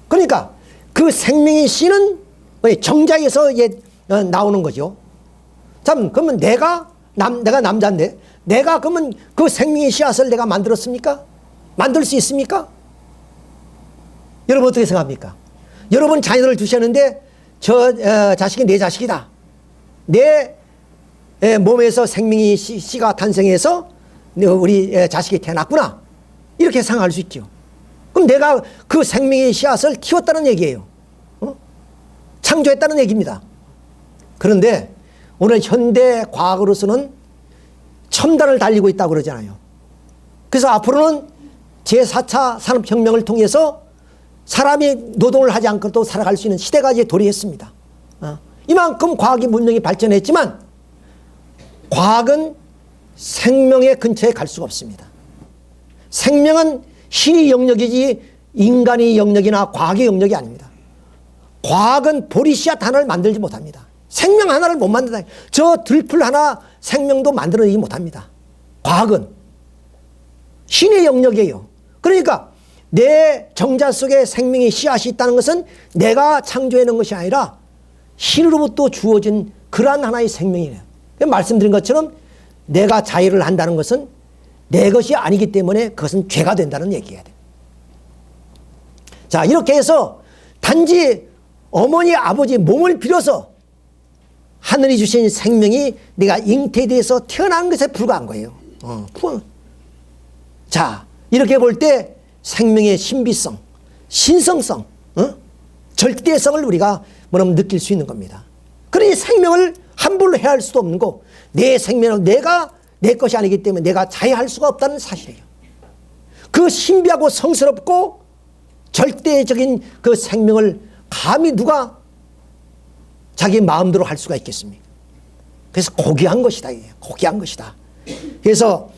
그러니까 그 생명의 씨는 정자에서 나오는 거죠. 참, 그러면 내가 남자인데, 내가 그러면 그 생명의 씨앗을 내가 만들었습니까? 만들 수 있습니까? 여러분 어떻게 생각합니까? 여러분 자녀를 두셨는데, 저 자식이 내 자식이다. 내 몸에서 생명의 씨가 탄생해서 우리 자식이 태어났구나. 이렇게 생각할 수 있죠. 그럼 내가 그 생명의 씨앗을 키웠다는 얘기예요. 창조했다는 얘기입니다. 그런데 오늘 현대 과학으로서는 첨단을 달리고 있다고 그러잖아요. 그래서 앞으로는 제4차 산업혁명을 통해서 사람이 노동을 하지 않고도 살아갈 수 있는 시대가 이제 도래했습니다. 이만큼 과학이 문명이 발전했지만 과학은 생명의 근처에 갈 수가 없습니다. 생명은 신의 영역이지 인간의 영역이나 과학의 영역이 아닙니다. 과학은 보리씨앗 하나를 만들지 못합니다. 생명 하나를 못 만든다. 저 들풀 하나 생명도 만들어내지 못합니다. 과학은 신의 영역이에요. 그러니까 내 정자 속에 생명의 씨앗이 있다는 것은 내가 창조해낸 것이 아니라 신으로부터 주어진 그러한 하나의 생명이에요. 말씀드린 것처럼 내가 자해를 한다는 것은 내 것이 아니기 때문에 그것은 죄가 된다는 얘기예요. 자, 이렇게 해서 단지 어머니 아버지 몸을 빌어서 하늘이 주신 생명이 내가 잉태돼서 태어난 것에 불과한 거예요. 자, 이렇게 볼 때 생명의 신비성, 신성성, 절대성을 우리가 뭐냐면 느낄 수 있는 겁니다. 그러니 생명을 함부로 해할 수도 없는 거, 내 생명은 내가 내 것이 아니기 때문에 내가 자해할 수가 없다는 사실이에요. 그 신비하고 성스럽고 절대적인 그 생명을 감히 누가 자기 마음대로 할 수가 있겠습니까? 그래서 고귀한 것이다. 고귀한 것이다. 그래서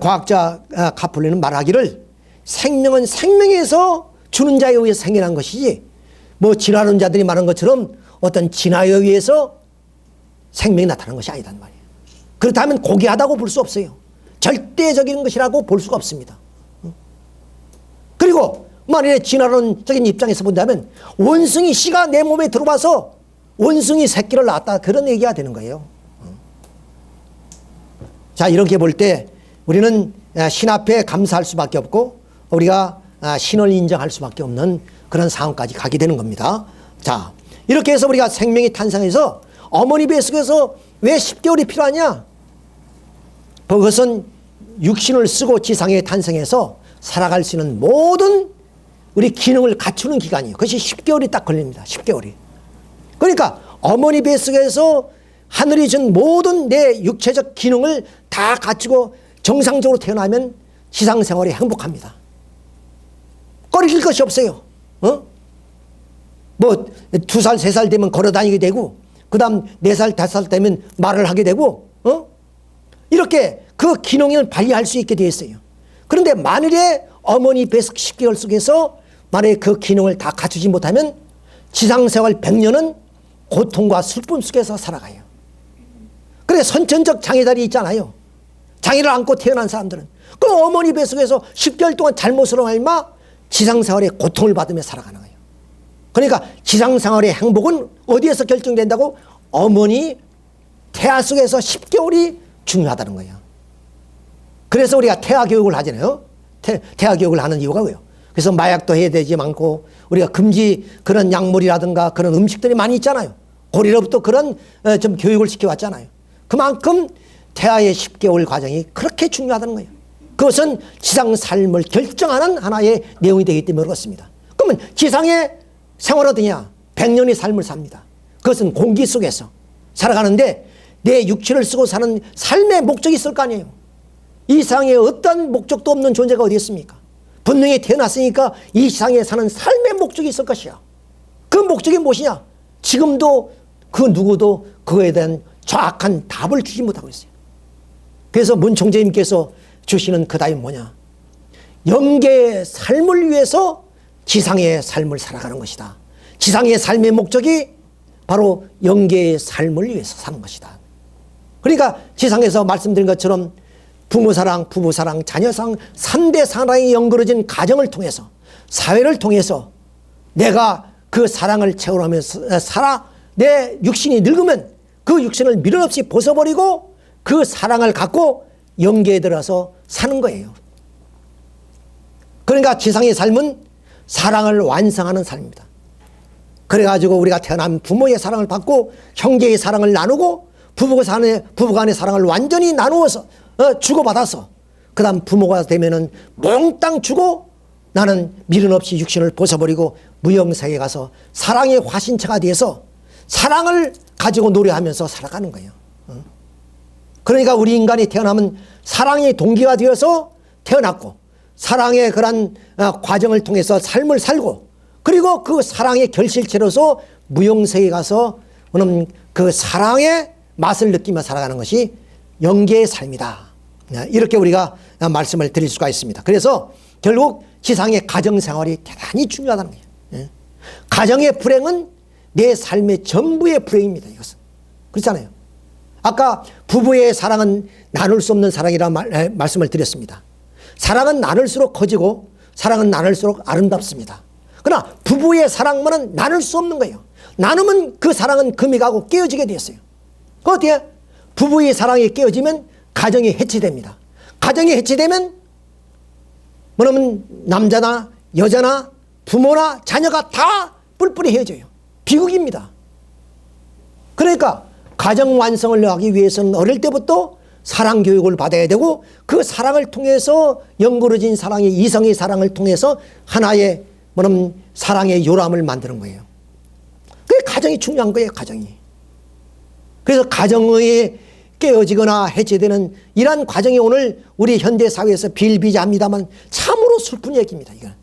과학자 카플리는 말하기를 생명은 생명에서 주는 자에 의해서 생겨난 것이지 뭐 진화론 자들이 말한 것처럼 어떤 진화에 의해서 생명이 나타난 것이 아니단 말이에요. 그렇다면 고귀하다고 볼 수 없어요. 절대적인 것이라고 볼 수가 없습니다. 그리고 만일에 진화론적인 입장에서 본다면 원숭이 씨가 내 몸에 들어와서 원숭이 새끼를 낳았다, 그런 얘기가 되는 거예요. 자, 이렇게 볼 때 우리는 신 앞에 감사할 수밖에 없고 우리가 신을 인정할 수밖에 없는 그런 상황까지 가게 되는 겁니다. 자, 이렇게 해서 우리가 생명이 탄생해서 어머니 뱃속에서 왜 10개월이 필요하냐? 그것은 육신을 쓰고 지상에 탄생해서 살아갈 수 있는 모든 우리 기능을 갖추는 기간이에요. 그것이 10개월이 딱 걸립니다. 10개월이. 그러니까 어머니 뱃속에서 하늘이 준 모든 내 육체적 기능을 다 갖추고 정상적으로 태어나면 지상생활이 행복합니다. 꺼리길 것이 없어요. 뭐 2살, 3살 되면 걸어다니게 되고 그 다음 4살, 5살 되면 말을 하게 되고 이렇게 그 기능을 발휘할 수 있게 되어 있어요. 그런데 만일에 어머니 뱃속 10개월 속에서 만약에 그 기능을 다 갖추지 못하면 지상생활 100년은 고통과 슬픔 속에서 살아가요. 그래 선천적 장애달이 있잖아요. 장애를 안고 태어난 사람들은. 그럼 어머니 뱃속에서 10개월 동안 잘못으로 말미암아 지상생활의 고통을 받으며 살아가는 거예요. 그러니까 지상생활의 행복은 어디에서 결정된다고? 어머니 태아 속에서 10개월이 중요하다는 거예요. 그래서 우리가 태아 교육을 하잖아요. 태아 교육을 하는 이유가 왜요? 그래서 마약도 해야 되지 않고 우리가 금지 그런 약물이라든가 그런 음식들이 많이 있잖아요. 고리로부터 그런 좀 교육을 시켜왔잖아요. 그만큼 태아의 10개월 과정이 그렇게 중요하다는 거예요. 그것은 지상 삶을 결정하는 하나의 내용이 되기 때문에 그렇습니다. 그러면 지상의 생활 어떠냐? 100년의 삶을 삽니다. 그것은 공기 속에서 살아가는데 내 육체를 쓰고 사는 삶의 목적이 있을 거 아니에요. 이 세상에 어떤 목적도 없는 존재가 어디 있습니까? 분명히 태어났으니까 이 세상에 사는 삶의 목적이 있을 것이야. 그 목적이 무엇이냐? 지금도 그 누구도 그거에 대한 정확한 답을 주지 못하고 있어요. 그래서 문 총재님께서 주시는 그 답이 뭐냐? 영계의 삶을 위해서 지상의 삶을 살아가는 것이다. 지상의 삶의 목적이 바로 영계의 삶을 위해서 사는 것이다. 그러니까 지상에서 말씀드린 것처럼 부모 사랑, 부부 사랑, 자녀 사랑, 3대 사랑이 연그러진 가정을 통해서, 사회를 통해서 내가 그 사랑을 채워가면서 살아. 내 육신이 늙으면 그 육신을 미련 없이 벗어버리고 그 사랑을 갖고 영계에 들어서 사는 거예요. 그러니까 지상의 삶은 사랑을 완성하는 삶입니다. 그래가지고 우리가 태어난 부모의 사랑을 받고 형제의 사랑을 나누고 부부간의 사랑을 완전히 나누어서 주고받아서 그 다음 부모가 되면은 몽땅 주고 나는 미련 없이 육신을 벗어버리고 무형세계에 가서 사랑의 화신체가 돼서 사랑을 가지고 노래하면서 살아가는 거예요. 그러니까 우리 인간이 태어나면 사랑의 동기가 되어서 태어났고 사랑의 그런 과정을 통해서 삶을 살고 그리고 그 사랑의 결실체로서 무형세계에 가서 그 사랑의 맛을 느끼며 살아가는 것이 영계의 삶이다. 이렇게 우리가 말씀을 드릴 수가 있습니다. 그래서 결국 지상의 가정생활이 대단히 중요하다는 거예요. 가정의 불행은 내 삶의 전부의 불행입니다. 이것은. 그렇잖아요. 아까 부부의 사랑은 나눌 수 없는 사랑이라는 말씀을 드렸습니다. 사랑은 나눌수록 커지고 사랑은 나눌수록 아름답습니다. 그러나 부부의 사랑만은 나눌 수 없는 거예요. 나누면 그 사랑은 금이 가고 깨어지게 되었어요. 그 어때요? 부부의 사랑이 깨어지면 가정이 해체됩니다. 가정이 해체되면 뭐냐면 남자나 여자나 부모나 자녀가 다 뿔뿔이 헤어져요. 비극입니다. 그러니까 가정 완성을 하기 위해서는 어릴 때부터 사랑 교육을 받아야 되고 그 사랑을 통해서 연그러진 사랑의 이성의 사랑을 통해서 하나의 뭐냐면 사랑의 요람을 만드는 거예요. 그게 가정이 중요한 거예요. 가정이. 그래서 가정이 깨어지거나 해체되는 이러한 과정이 오늘 우리 현대사회에서 비일비재합니다만 참으로 슬픈 얘기입니다. 이건.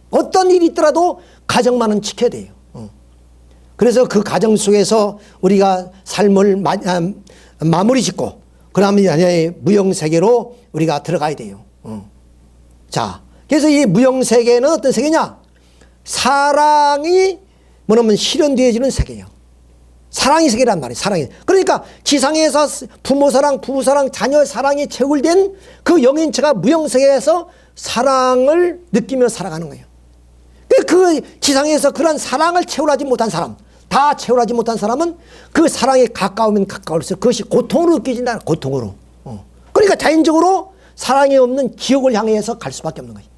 어떤 일이 있더라도 가정만은 지켜야 돼요. 그래서 그 가정 속에서 우리가 삶을 마무리 짓고 그 다음에 무형세계로 우리가 들어가야 돼요. 자, 그래서 이 무형세계는 어떤 세계냐? 사랑이 뭐냐면 실현되어지는 세계예요. 사랑의 세계란 말이에요. 사랑이. 그러니까 지상에서 부모 사랑, 부부 사랑, 자녀 사랑이 채울된 그 영인체가 무형세계에서 사랑을 느끼며 살아가는 거예요. 그 지상에서 그런 사랑을 채울하지 못한 사람, 다 채울하지 못한 사람은 그 사랑에 가까우면 가까울수록 그것이 고통으로 느껴진다. 고통으로. 그러니까 자연적으로 사랑이 없는 지옥을 향해서 갈 수밖에 없는 거예요.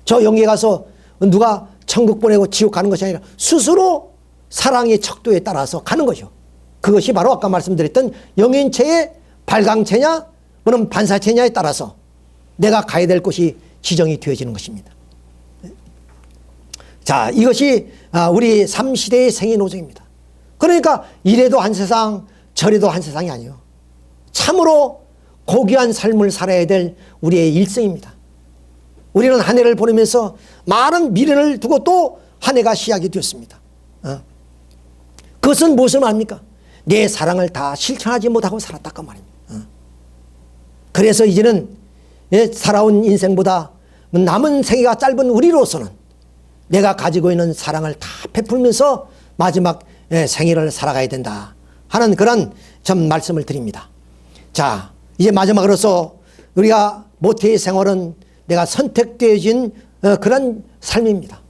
저 영계 가서 누가 천국 보내고 지옥 가는 것이 아니라 스스로 사랑의 척도에 따라서 가는 거죠. 그것이 바로 아까 말씀드렸던 영인체의 발광체냐 또는 반사체냐에 따라서 내가 가야 될 곳이 지정이 되어지는 것입니다. 자, 이것이 우리 3시대의 생애노정입니다. 그러니까 이래도 한 세상 저래도 한 세상이 아니에요. 참으로 고귀한 삶을 살아야 될 우리의 일생입니다. 우리는 한 해를 보내면서 많은 미련을 두고 또 한 해가 시작이 되었습니다. 그것은 무엇을 말합니까? 내 사랑을 다 실천하지 못하고 살았다 그 말입니다. 그래서 이제는 살아온 인생보다 남은 생애가 짧은 우리로서는 내가 가지고 있는 사랑을 다 베풀면서 마지막 생애를 살아가야 된다 하는 그런 좀 말씀을 드립니다. 자, 이제 마지막으로서 우리가 모태의 생활은 내가 선택되어진 그런 삶입니다.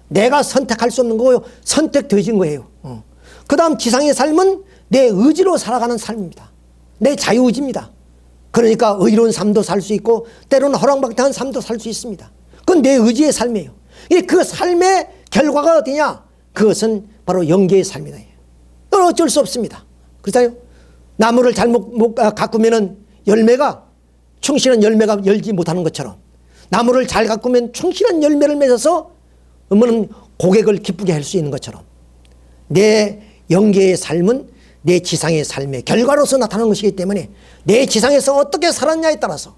내가 선택할 수 없는 거고요. 선택되어진 거예요. 그 다음 지상의 삶은 내 의지로 살아가는 삶입니다. 내 자유의지입니다. 그러니까 의로운 삶도 살 수 있고 때로는 허랑방탕한 삶도 살 수 있습니다. 그건 내 의지의 삶이에요. 그 삶의 결과가 어디냐? 그것은 바로 영계의 삶이다. 그건 어쩔 수 없습니다. 그렇잖아요. 나무를 잘못 가꾸면은 열매가 충실한 열매가 열지 못하는 것처럼 나무를 잘 가꾸면 충실한 열매를 맺어서 고객을 기쁘게 할 수 있는 것처럼 내 영계의 삶은 내 지상의 삶의 결과로서 나타나는 것이기 때문에 내 지상에서 어떻게 살았냐에 따라서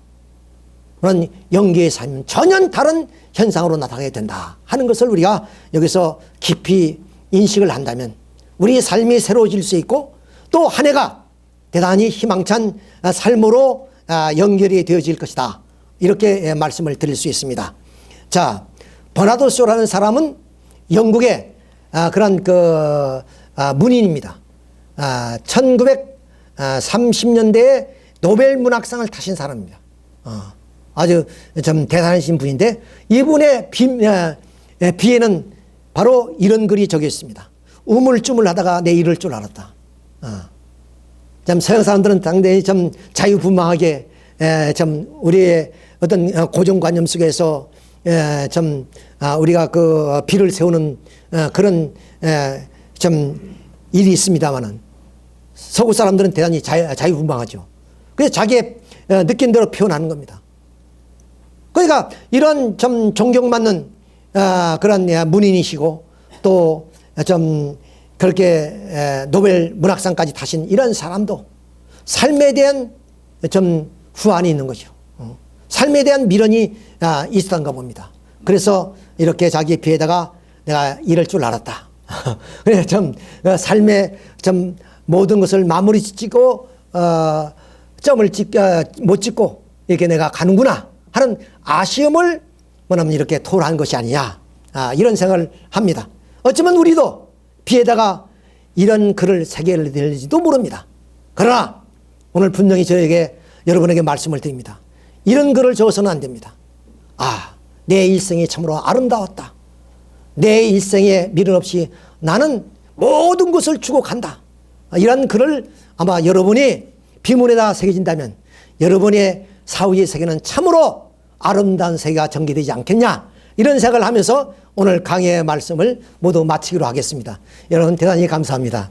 그런 영계의 삶은 전혀 다른 현상으로 나타나게 된다 하는 것을 우리가 여기서 깊이 인식을 한다면 우리의 삶이 새로워질 수 있고 또 한 해가 대단히 희망찬 삶으로 연결이 되어질 것이다. 이렇게 말씀을 드릴 수 있습니다. 자, 버나드 쇼라는 사람은 영국의 그런 문인입니다. 1930년대에 노벨 문학상을 타신 사람입니다. 아주 좀 대단하신 분인데 이분의 비에는 바로 이런 글이 적혀 있습니다. 우물쭈물 하다가 내 이럴 줄 알았다. 참 서양 사람들은 상당히 좀 자유분방하게 좀 우리의 어떤 고정관념 속에서 좀 우리가 그 비를 세우는 그런 좀 일이 있습니다만은 서구 사람들은 대단히 자유분방하죠. 그래서 자기의 느낀 대로 표현하는 겁니다. 그러니까 이런 좀 존경받는 그런 문인이시고 또 좀 그렇게 노벨 문학상까지 타신 이런 사람도 삶에 대한 좀 후환이 있는 거죠. 삶에 대한 미련이 있었던가 봅니다. 그래서 이렇게 자기 비에다가 내가 이럴 줄 알았다. 그래서 좀 삶의 좀 모든 것을 마무리 짓고 점을 못 찍고 이렇게 내가 가는구나 하는 아쉬움을 뭐냐면 이렇게 토로한 것이 아니냐 이런 생각을 합니다. 어쩌면 우리도 비에다가 이런 글을 새겨야 될지도 모릅니다. 그러나 오늘 분명히 저에게 여러분에게 말씀을 드립니다. 이런 글을 적어서는 안 됩니다. 내 일생이 참으로 아름다웠다. 내 일생에 미련 없이 나는 모든 것을 주고 간다. 이런 글을 아마 여러분이 비문에다 새겨진다면 여러분의 사후의 세계는 참으로 아름다운 세계가 전개되지 않겠냐 이런 생각을 하면서 오늘 강의의 말씀을 모두 마치기로 하겠습니다. 여러분 대단히 감사합니다.